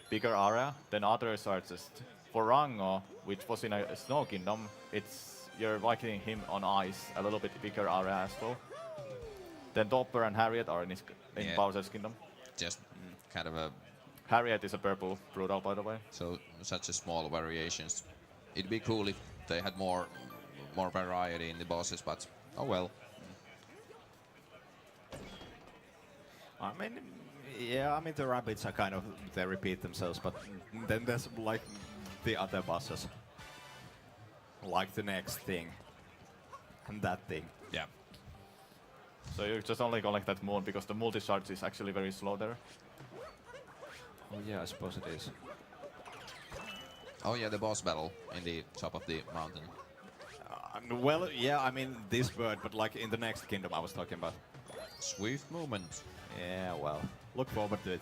bigger area. Then others are just for Rango, which was in a Snow Kingdom. You're fighting him on ice, a little bit bigger area as well. Then Topper and Harriet are in Yeah. Bowser's Kingdom. Just kind of a Harriet is a purple brutal, by the way. such a small variations. It'd be cool if they had more more variety in the bosses, but oh well. I mean, yeah, I mean the rabbits are kind of, they repeat themselves, but then there's like the other bosses. Like the next thing. And that thing. Yeah. So you just only collect that moon because the multi-charge is actually very slow there. Oh yeah, I suppose it is. Oh yeah, the boss battle in the top of the mountain. Well, yeah, I mean this bird, but like in the next kingdom I was talking about. Swift movement. Yeah, well, look forward to it.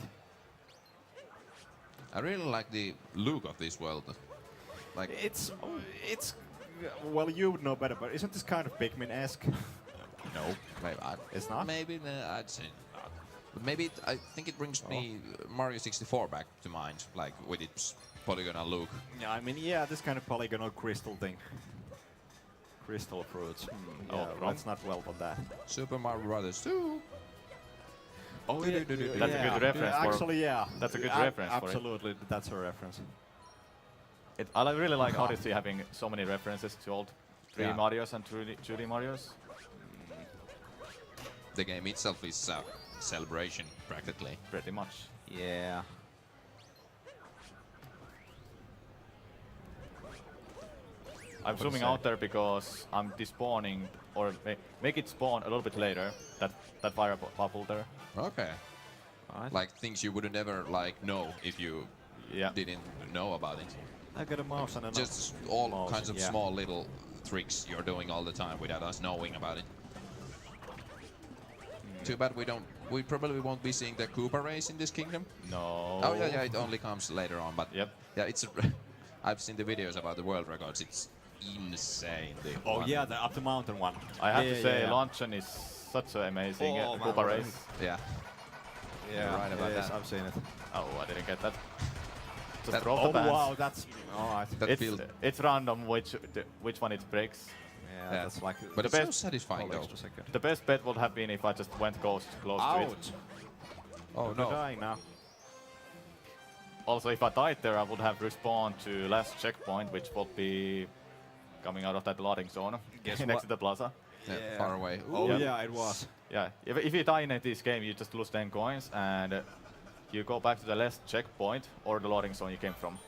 I really like the look of this world. Like It's, well, you would know better, but isn't this kind of Pikmin-esque? no, maybe It's not? Maybe I'd say not. But maybe I think it brings me Mario 64 back to mind, like with its polygonal look. Yeah, I mean, yeah, this kind of polygonal crystal thing. Crystal fruits. Yeah, let's not dwell on that. Super Mario Brothers 2. Oh, That's a good reference for- Actually, yeah. That's a good reference for it. Absolutely, that's a reference. I really like Odyssey having so many references to old 3D Yeah. Marios and 2D Marios. The game itself is a celebration, practically. Pretty much. Yeah. I'm zooming out there because I'm despawning, or make it spawn a little bit later. That fire bubble there. Okay. Right. Like things you would never like know if you Yeah. didn't know about it. I got a mouse and a Just all mouse, kinds of yeah. small little tricks you're doing all the time without us knowing about it. Too bad we probably won't be seeing the Koopa race in this kingdom. No. Oh yeah, it only comes later on, but Yep. yeah, I've seen the videos about the world records. It's insane. Oh yeah, the up the mountain one. I have Yeah, to say, yeah. Luncheon is such an amazing Oh, man, Koopa what race. Yeah. Yeah, right about yes, that. I've seen it. Oh, I didn't get that. Just That- drop Oh the pants. wow, that's alright. That feels, It's random which one it breaks. Yeah, yeah. that's like. but the it's so best- satisfying though. extra second. The best bet would have been if I just went close to it. Ouch! Oh You're no. dying now. Also, if I died there, I would have respawned to last checkpoint, which would be coming out of that loading zone Guess next what? to the plaza. Yeah, far away. Oh Yeah. yeah, it was. Yeah, if you die in this game, you just lose 10 coins, and you go back to the last checkpoint or the loading zone you came from.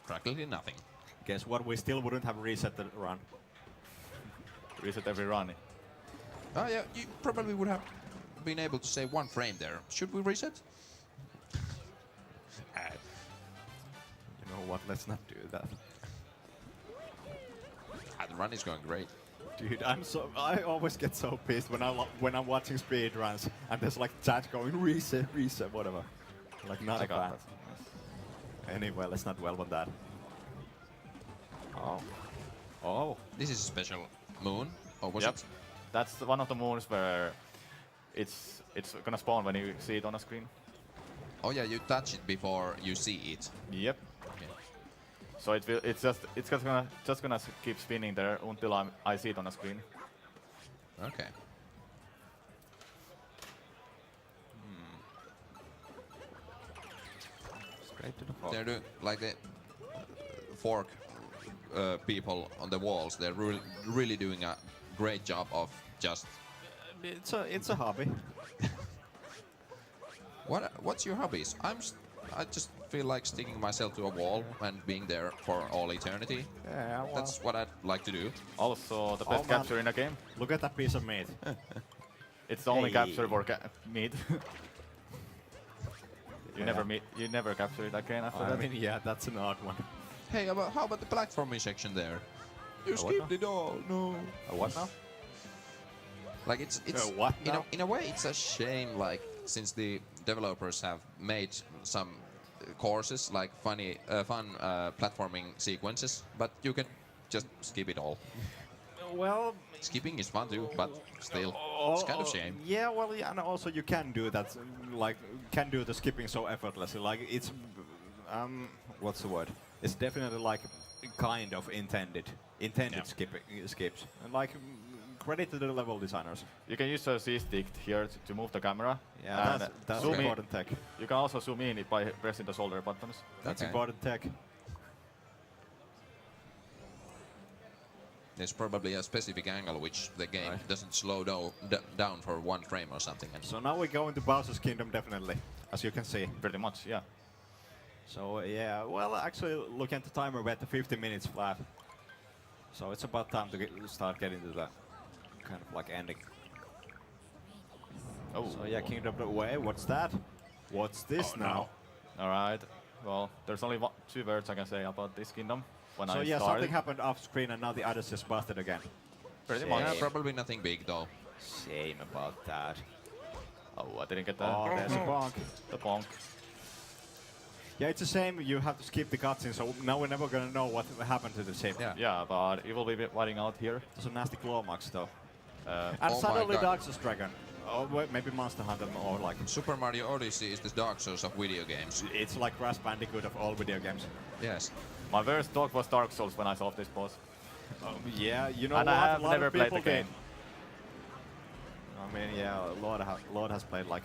Practically nothing. Guess what? We still wouldn't have reset the run. Reset every run. Oh yeah, you probably would have been able to save 1 frame there. Should we reset? You know what? Let's not do that. The run is going great. Dude, I always get so pissed when I'm watching speed runs and there's like chat going reset, whatever. Like not I a got fan. that. Anyway, let's not dwell on that. Oh. Oh. This is a special moon. Or was Yep. it? That's one of the moons where it's gonna spawn when you see it on a screen. Oh yeah, you touch it before you see it. Yep. Okay. So it's just gonna keep spinning there until I see it on a screen. Okay. Straight to the fork. They're doing like the fork people on the walls. They're really doing a great job of just. It's a hobby. What's your hobbies? I just feel like sticking myself to a wall and being there for all eternity. Yeah, well, That's what I'd like to do. Also, the Oh, best man. capture in a game. look at that piece of meat. It's the only Hey. capture for meat. You never capture it again after I that. mean, yeah, that's an odd one. Hey, how about the platforming section there? You what skipped now? it all. No. What now? Like it's what in now? in a way it's a shame, like since the developers have made some courses like fun platforming sequences, but you can just skip it all. Well, Skipping is fun too, but still, it's kind of shame. Yeah, well, yeah, and also you can do that, like, can do the skipping so effortlessly. Like, it's, what's the word? It's definitely like kind of intended Yeah. skips. And like, credit to the level designers. You can use a C-stick here to move the camera. Yeah, and that's zoom in. important tech. You can also zoom in by pressing the shoulder buttons. That's Okay. important tech. There's probably a specific angle which the game Right. doesn't slow down for 1 frame or something. And So now we go into Bowser's Kingdom definitely, as you can see. Pretty much, yeah. So yeah, well actually looking at the timer we're at the 50 minutes flat. So it's about time to start getting to the kind of like ending. Oh, So yeah, Kingdom of the Way, what's that? What's this Oh, now? All right. Well, there's only 2 words I can say about this kingdom. When So I yeah, started, something happened off screen and now the others just busted again. pretty Shame. much. yeah, probably nothing big though. Shame about that. Oh, I didn't get that. Oh, there's a bonk. The bonk. Yeah, it's a shame you have to skip the cutscene, so now we're never gonna know what happened to the ship. Yeah. Yeah, but it will be waiting out here. There's a nasty claw marks though. Uh, And Oh my suddenly God. Dark Souls Dragon. Oh, wait, maybe Monster Hunter or like... Super Mario Odyssey is the Dark Souls of video games. It's like Crash Bandicoot of all video games. Yes. my first thought was Dark Souls when I saw this boss. Yeah, you know And what? I have a lot never of played people the game. did. I mean, yeah, Lord has played like...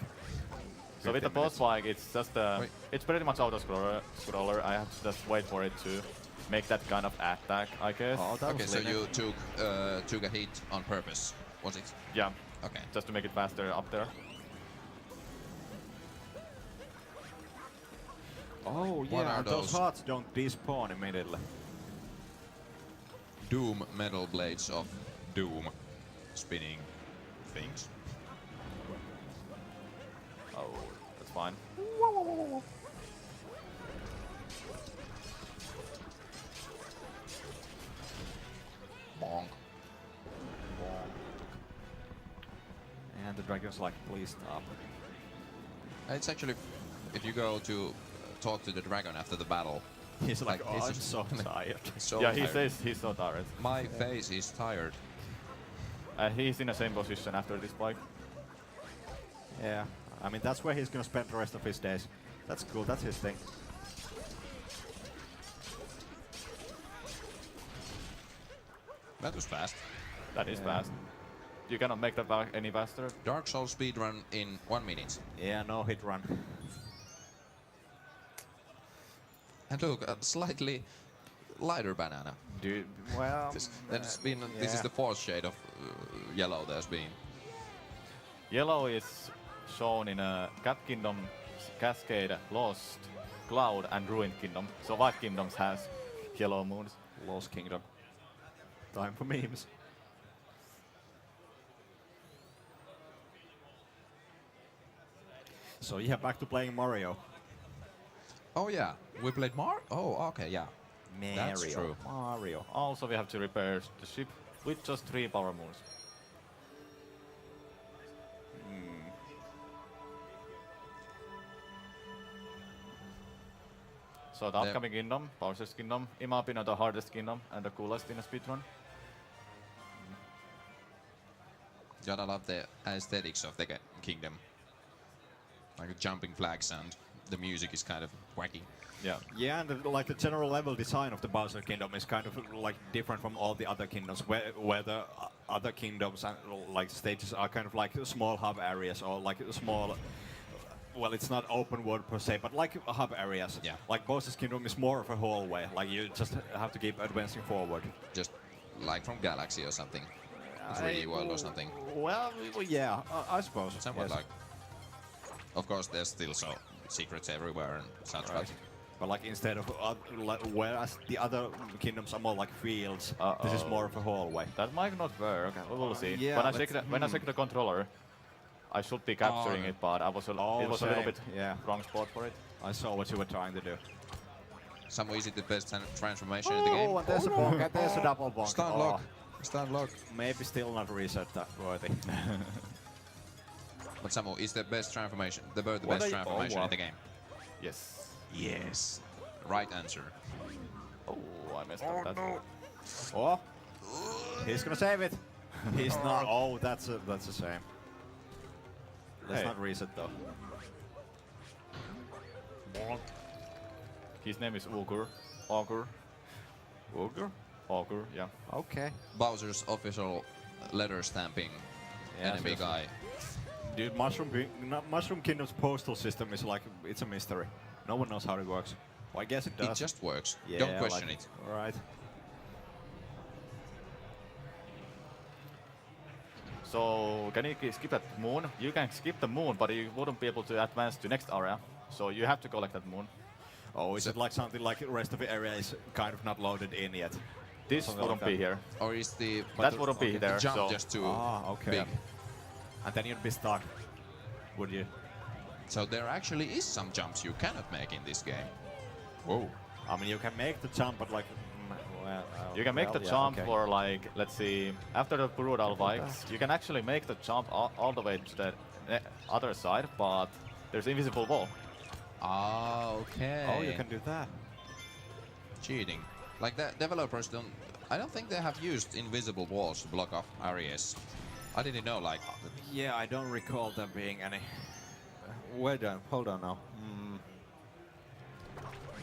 So with the 15 boss minutes. fight, it's just Wait. it's pretty much auto-scroller. I have to just wait for it to make that kind of attack, I guess. Oh, that Okay, was so linear. you took a hit on purpose, was it? Yeah, Okay. just to make it faster up there. Oh, What yeah, are and those those? hearts don't despawn immediately. Doom metal blades of doom spinning things. Oh, that's fine. Bonk. And the dragon's like, please stop. It's actually, if you go to talk to the dragon after the battle, He's like, oh, he's I'm just- so tired. so yeah, he tired. says he's so tired. My face is tired. And he's in the same position after this fight. Yeah, I mean, that's where he's gonna spend the rest of his days. That's cool, that's his thing. That was fast. That is Yeah. fast. You cannot make that back any faster. Dark Souls speedrun in 1 minute. Yeah, no hit run. And look, a slightly lighter banana. Dude, well... This is yeah. the fourth shade of yellow there's been. Yellow is shown in a Cat Kingdom, Cascade, Lost, Cloud, and Ruined Kingdom. So 5 kingdoms has yellow moons. Lost Kingdom. Time for memes. So yeah, back to playing Mario. Oh yeah, we played Oh, okay, yeah. That's true. Mario. Also, we have to repair the ship with just 3 power moons. So the There- upcoming kingdom, Bowser's Kingdom, in my opinion, the hardest kingdom and the coolest in a speedrun. Gotta love the aesthetics of the kingdom. Like jumping flags and the music is kind of wacky. Yeah. Yeah, and like the general level design of the Bowser Kingdom is kind of like different from all the other kingdoms, where the other kingdoms and like stages are kind of like small hub areas or like small. Well, it's not open world per se, but like hub areas. Yeah. Like Bowser's Kingdom is more of a hallway. Like you just have to keep advancing forward. Just like from Galaxy or something. 3D world or something. Well, yeah, I suppose. Somewhat yes. like. Of course, there's still so secrets everywhere and such. Right. But like instead of whereas the other kingdoms are more like fields, this is more of a hallway. That might not work. We will see. yeah, when I let's- check when I check the controller, I should be capturing no. it, but I was it was a little same, bit yeah. wrong spot for it. I saw what you were trying to do. Some is it the best transformation in the game? Oh, and there's a bonk, and there's a double bonk. Stun lock. Stun lock. Maybe still not reset that worthy. But Samu, is the best transformation the What best are you- transformation wow. in the game? Yes. Yes. Right answer. Oh, I messed up that. Oh, he's gonna save it. He's not. Oh, that's a shame. Let's Hey. not reset though. His name is Ugur. Augur. Ogre? Augur, yeah. Okay. Bowser's official letter stamping Yes, enemy yes. guy. Dude, Mushroom Kingdom's postal system is like it's a mystery. No one knows how it works. Well, I guess it does. It just works. Yeah, Don't question like, it. All right. So can you skip that moon? You can skip the moon, but you wouldn't be able to advance to next area. So you have to collect that moon. Oh, is it like something like the rest of the area is kind of not loaded in yet? This Something wouldn't like be here. Or is the That wouldn't be the there. jump So just too Okay. big? And then you'd be stuck, would you? So there actually is some jumps you cannot make in this game. Whoa. I mean, you can make the jump, but like, well, you can make the yeah, jump okay. for like, let's see, after the brutal bikes, you can actually make the jump all the way to the other side, but there's invisible wall. Ah, okay. Oh, you can do that. Cheating. Like the developers don't. I don't think they have used invisible walls to block off areas. I didn't know. Like. Yeah, I don't recall there being any. Wait, hold on now.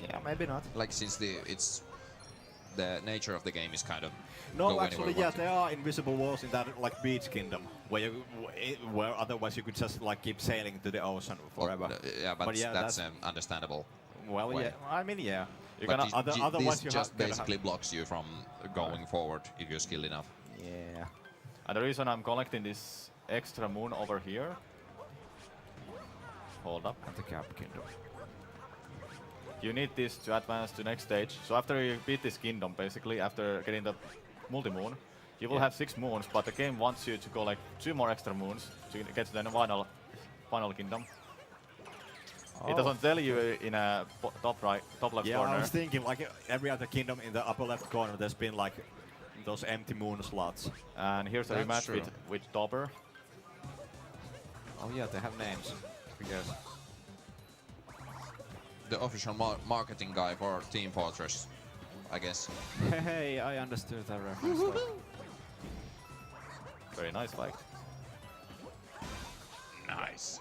Yeah, maybe not. Like since the nature of the game is kind of. No, go actually, anywhere you yeah, want to. there are invisible walls in that like beach kingdom, where otherwise you could just like keep sailing to the ocean forever. Yeah, but yeah, that's understandable. well, way. yeah. I mean, yeah. You But can otherwise this you just have basically blocks you from going forward if you're skilled enough. Yeah. And the reason I'm collecting this extra moon over here. Hold up. And the Cap Kingdom. You need this to advance to next stage. So after you beat this kingdom, basically, after getting the multi-moon, you will have 6 moons, but the game wants you to collect 2 more extra moons to get to the final kingdom. It doesn't tell you in a top left Yeah, corner. I was thinking like every other kingdom in the upper left corner, there's been like those empty moon slots. And here's a That's rematch true. with Topper. Oh yeah, they have names. Because The official marketing guy for Team Fortress, I guess. hey, I understood that reference. Very nice fight. Nice.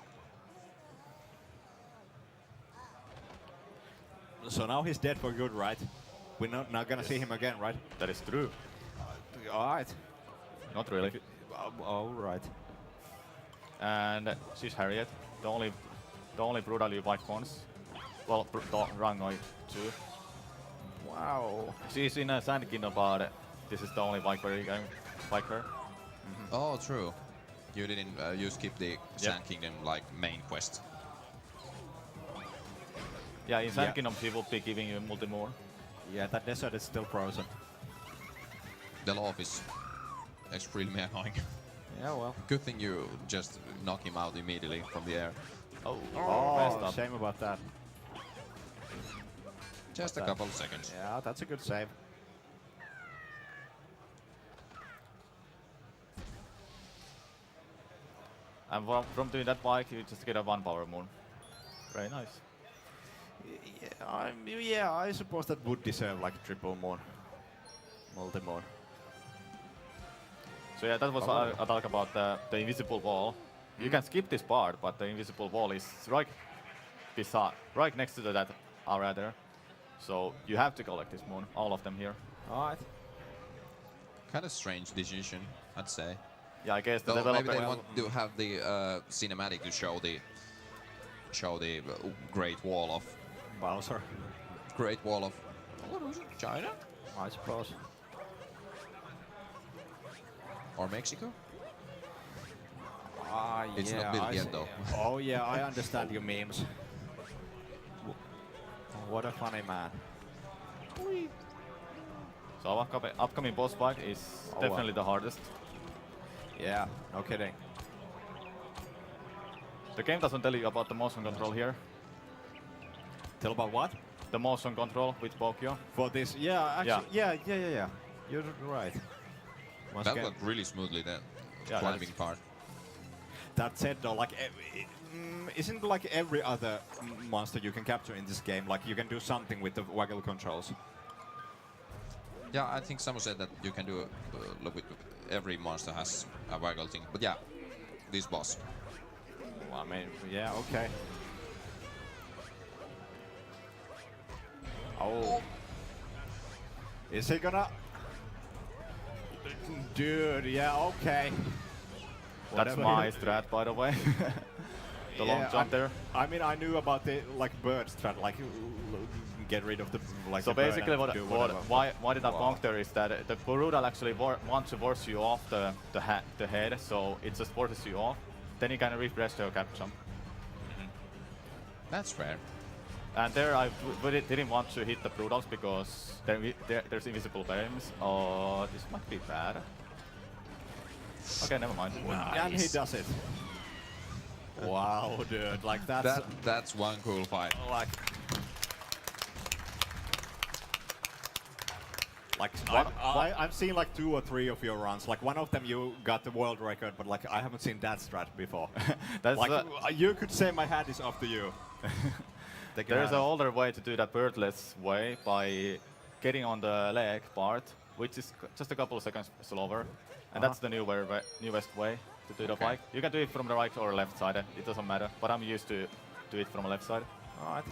So now he's dead for good, right? We're not gonna see him again, right? That is true. Alright. Not really. Oh, right. And she's Harriet, the only brutally white ones. Well, Rangoi too. Wow. She's in a Sand Kingdom, but this is the only Viper you can fight her. Oh, true. You didn't. You skipped the Sand Kingdom like main quest. Yeah, in Sand Yeah. Kingdom she will be giving you multi-more. Yeah, that desert is still frozen. The Love is extremely annoying. Yeah, well. Good thing you just knock him out immediately from the air. Oh, Oh, messed up. shame about that. Just a couple of seconds. Yeah, that's a good save. And from doing that bike, you just get a 1 power moon. Very nice. Yeah, I suppose that would deserve like triple moon. Multi-moon. So yeah, that was I talk about the invisible wall. You can skip this part, but the invisible wall is right beside, right next to that area there. So you have to collect this moon, all of them here. Alright. Kind of strange decision, I'd say. Yeah, I guess the Though developer. maybe they want to have the cinematic to show the Great Wall of Bowser, what was it? China I suppose. or Mexico? It's yeah, not built I yet see. though. Oh yeah, I understand your memes. What a funny man. So upcoming boss fight is Oh, definitely the hardest. Yeah, no kidding. The game doesn't tell you about the motion control here. Tell about what? The motion control with Pokyo. For this, yeah, actually, yeah. You're right. Once That again, worked really smoothly, that Yeah, climbing part. that said though, like, isn't like every other monster you can capture in this game, like you can do something with the waggle controls? Yeah, I think someone said that you can do with every monster has a waggle thing. But yeah, this boss. Well, I mean, yeah, okay. Oh. Is he gonna... Dude, yeah, okay. That's Whatever. my strat, by the way. The long Yeah, jump there. I mean, I knew about the like bird strat, like get rid of the like. So the burn basically, and do whatever. why did I Wow. bonk there is that the Brutal actually wants to force you off the head, so it just forces you off. Then you can refresh your cap jump. That's fair. And there I really didn't want to hit the Brutals because there's invisible beams. Oh, this might be bad. Okay, never mind. And he does it. Wow, dude! Like That's one cool fight. Like I've seen like 2 or 3 of your runs. Like one of them you got the world record, but like I haven't seen that strat before. That's like you could say my hat is off to you. There's an older way to do that birdless way by getting on the leg part, which is just a couple of seconds slower. And that's the newest way to do the bike. You can do it from the right or left side, it doesn't matter. But I'm used to do it from the left side. Alright.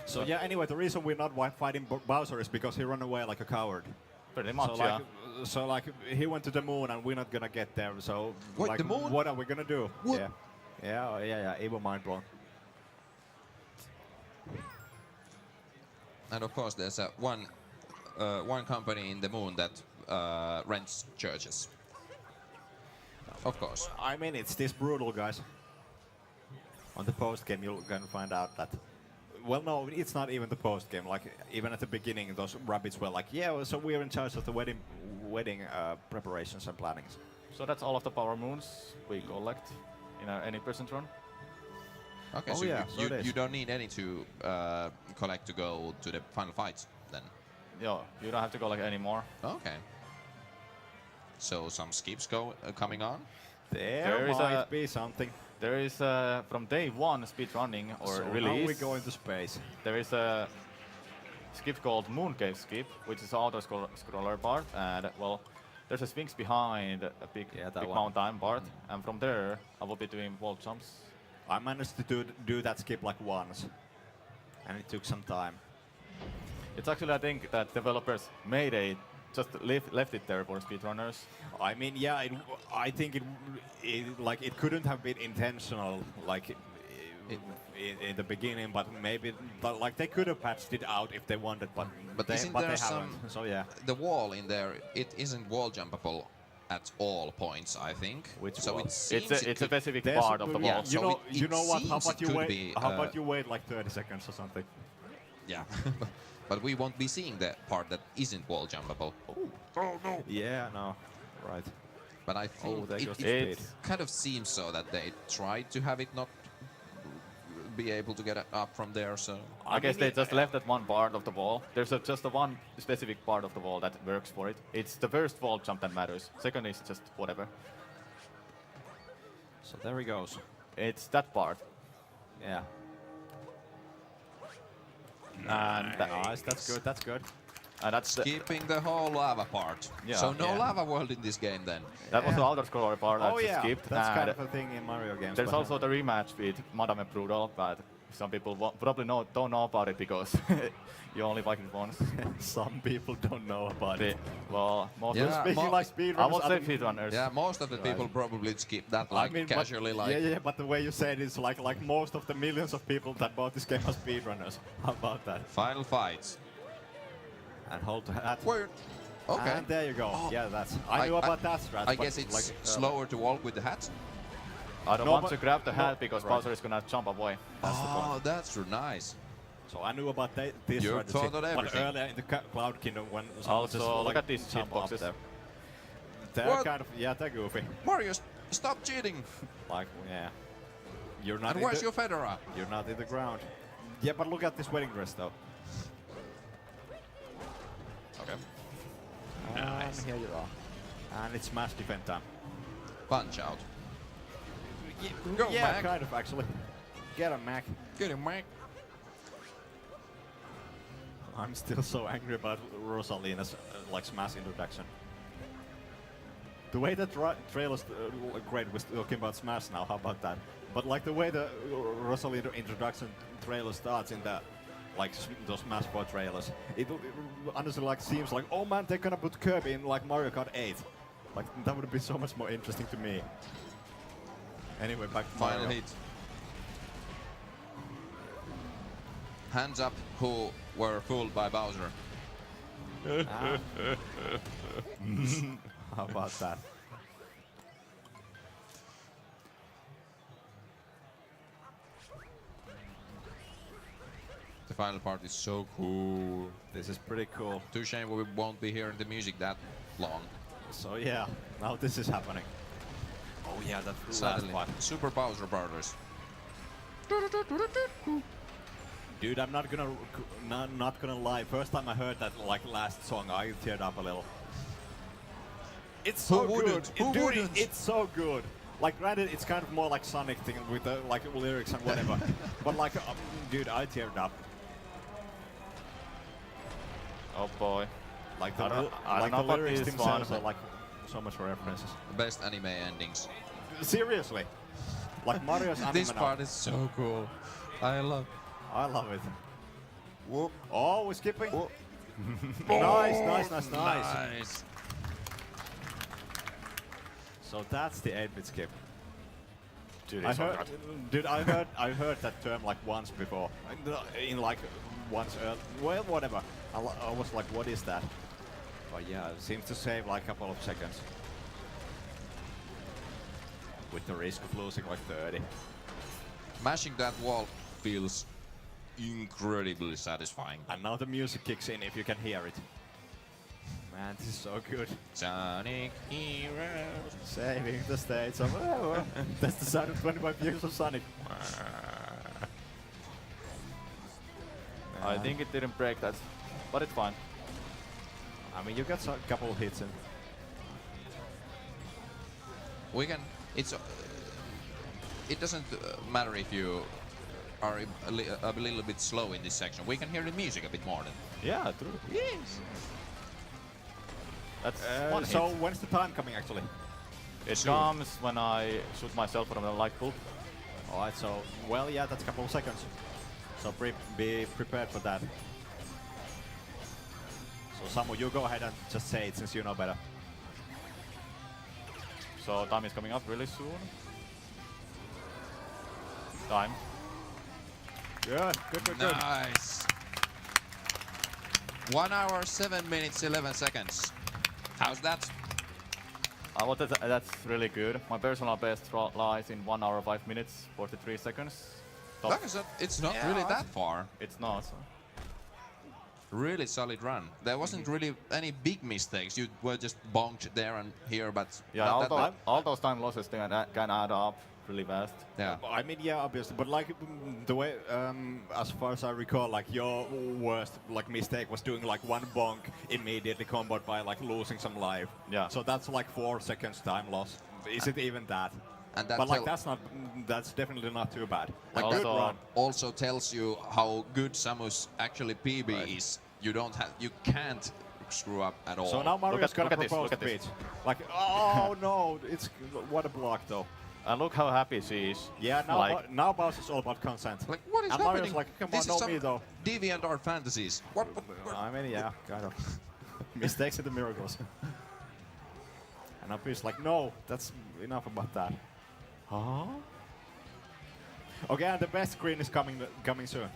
So yeah, anyway, the reason we're not fighting Bowser is because he ran away like a coward. Pretty much, so, so like he went to the moon and we're not gonna get there. So Wait, like, the moon? what are we gonna do? What? Yeah. Evil mind blown. And of course, there's one company in the moon that rents churches. Of course. I mean, it's this brutal, guys. On the post game, you're gonna find out that. Well, no, it's not even the post game. Like even at the beginning, those rabbits were like, "Yeah, well, so we're in charge of the wedding preparations and plannings." So that's all of the power moons we collect in any percent run. Okay, Oh, so yeah, so it is. you don't need any to collect to go to the final fight then. Yeah, you don't have to collect any more. Okay. So some skips coming on. There is might be something. There is from day 1 speed running or So release. now we go into space. There is a skip called Moon Cave skip, which is auto scroller part, and well, there's a sphinx behind a big one. mountain part, and from there I will be doing wall jumps. I managed to do that skip like once, and it took some time. It's actually, I think that developers just left it there for speedrunners. I mean, yeah, I think it couldn't have been intentional, like in the beginning, but maybe like they could have patched it out if they wanted, but they haven't. So yeah, the wall in there, it isn't wall jumpable at all points, I think. So it seems It's a specific part of the wall. Yeah, so you know what? How seems about it you could wait? be, How about you wait like 30 seconds or something? Yeah. But we won't be seeing the part that isn't wall jumpable. Oh no! Yeah, no, right. But I think there goes the it speed. kind of seems so that they tried to have it not be able to get it up from there. So I guess they just left that one part of the wall. There's just one specific part of the wall that works for it. It's the first wall jump that matters. Second is just whatever. So there he goes. It's that part. Yeah. And Nice. That's good. That's good. And that's keeping the whole lava part. Yeah. So no Yeah. lava world in this game then. that was the outer scroller part Oh that's yeah, skipped. that's and kind of a thing in Mario games. there's but- also the rematch with Madame Brutal, but some people probably don't know about it because you only like it once. Some people don't know about it. Well, most Yeah. of Speaking like speedrunners, I would say think- speedrunners. Yeah, most of the people probably skip that like but- casually, like yeah, but the way you say it is like most of the millions of people that bought this game are speedrunners. How about that? final fights. And hold to that. Where? Okay. And there you go. Oh. Yeah, that's. I knew about that strat. I but guess it's like, slower to walk with the hat. I don't No, want but- to grab the no, hat because right. Bowser is gonna jump away. That's the point. Oh, that's nice. So I knew about this You strategy. thought of But everything. earlier in the Cloud Kingdom, when someone Also, just look like, at these jump cheat boxes. up there. They're What? kind of they're goofy. Mario, stop cheating. Like yeah, you're not. And in where's the, your Fedora? You're not in the ground. Yeah, but look at this wedding dress though. Okay. And here you are. And it's smash defend time. Punch out. Go, yeah, Mac. kind of actually. Get him, Mac. Get him, Mike. I'm still so angry about Rosalina's like smash introduction. The way that trailer's great, we're talking about Smash now, how about that? But like the way the Rosalina introduction trailer starts in the like those Smash 4 trailers, it honestly like seems like, oh man, they're gonna put Kirby in like Mario Kart 8. Like that would be so much more interesting to me. Anyway, back to Final Mario. hit. Hands up who were fooled by Bowser. How about that? The final part is so cool. This is pretty cool. Too shame we won't be hearing the music that long. So yeah, now this is happening. Oh yeah, that's the last Suddenly, part. Super Bowser Brothers. Dude, I'm not gonna lie. First time I heard that like last song, I teared up a little. It's so Who wouldn't? good. Who Dude, wouldn't? it's so good. Like granted, it's kind of more like Sonic thing with the like lyrics and whatever. But like, dude, I teared up. Oh boy. Like the I don't like know the about lyrics this themselves one. are like so much references. Best anime endings. Seriously, like Mario's anime. This now. part is so cool. I love. I love it. Whoop. Oh, we're skipping. Whoop. Nice. Nice. So that's the 8-bit skip. Dude, I it's so heard, good. dude, I heard that term like once before. In like once, well, whatever. I was like, what is that? But yeah, it seems to save like a couple of seconds. With the risk of losing like 30. Mashing that wall feels incredibly satisfying. And now the music kicks in if you can hear it. Man, this is so good. Sonic Heroes. Saving the states of... That's the sound of 25 years of Sonic. I think it didn't break that, but it's fine. I mean, you got a couple of hits in. We can. It's. It doesn't matter if you are a little bit slow in this section. We can hear the music a bit more than. Yeah, true. Yes. That's one So hit. when's the time coming actually? It soon. comes when I shoot myself from the light bulb. Alright, so, well, yeah, that's a couple of seconds. So be prepared for that. So Samu, you go ahead and just say it since you know better. So time is coming up really soon. Time. Good. Nice. 1 hour, 7 minutes, 11 seconds. How's that? That's really good. My personal best lies in 1 hour, 5 minutes, 43 seconds. Top. Like I said, it's not Yeah, really that far. It's not. Really solid run. There wasn't really any big mistakes. You were just bonked there and here, but Yeah, not that bad. all those time losses can add up really fast. Yeah. I mean, yeah, obviously, but like the way, as far as I recall, like your worst like mistake was doing like one bonk immediately comboed by like losing some life. Yeah. So that's like 4 seconds time loss. Is it even that? And that But like that's definitely not too bad. Like Also- good run. Also tells you how good Samus actually PB is. You can't screw up at all. So now Mario's gonna look at this, propose look at the this. pitch. Like, oh no, it's what a block though. And look how happy she is. Yeah, now Like, now Bowser's all about consent. Like, what is and happening? Mario's like, come This on, is no some me though. DeviantArt fantasies. What? I mean, yeah, kind of. Mistakes are the miracles. And Abby's like, no, that's enough about that. Huh? Okay, and the best screen is coming soon.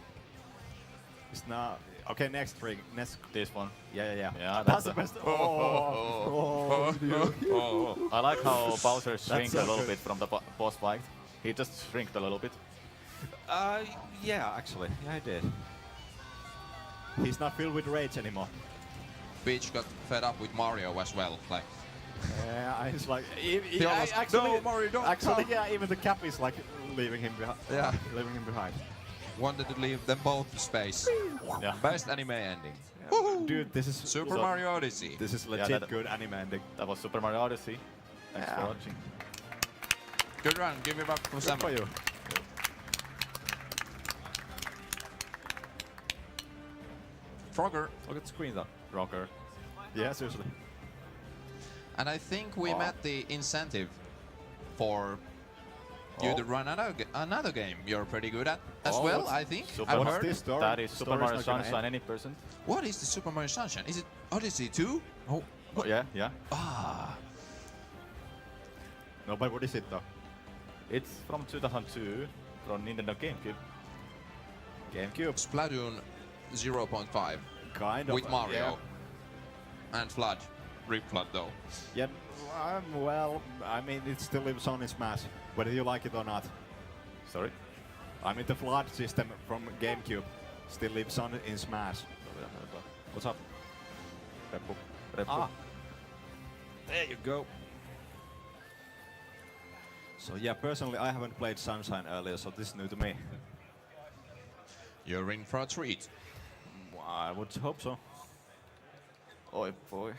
It's now. Okay, next ring. Next. this one. Yeah. Yeah, That's the that's best. Oh, dude. I like how Bowser shrinked so a little good. bit from the boss fight. He just shrinked a little bit. Yeah, actually, yeah, I did. He's not filled with rage anymore. Peach got fed up with Mario as well. Like, Yeah, he's like, almost- actually, No, Mario, don't actually, come. yeah, even the cap is like leaving him behind. Yeah. Leaving him behind. wanted to leave them both space. Yeah. Best anime ending. Dude, this is Super Mario Odyssey. This is Yeah, legit that- good anime ending. That was Super Mario Odyssey. Thanks for Yeah. watching. Good run. Give it up for Good Sam. for you. Frogger. Look at the screen though. Rocker. Yeah, seriously. And I think we met the incentive for you to run another game you're pretty good at as Oh, well, what's- I think. Super I've What's heard. this story? That is Super Story's Mario not gonna Sunshine, end. any person? What is the Super Mario Sunshine? Is it Odyssey 2? Oh, Oh, yeah, yeah. No, but what is it though? It's from 2002 from Nintendo GameCube. GameCube. Splatoon 0.5 Kind of. with Mario and Flood. Rip Flood though. Yeah, well, I mean, it still lives on in Smash, whether you like it or not. Sorry? I mean, the flood system from GameCube still lives on in Smash. What's up? Reppu. Reppu. Ah, there you go. So yeah, personally, I haven't played Sunshine earlier, so this is new to me. You're in for a treat. I would hope so. Oi boy.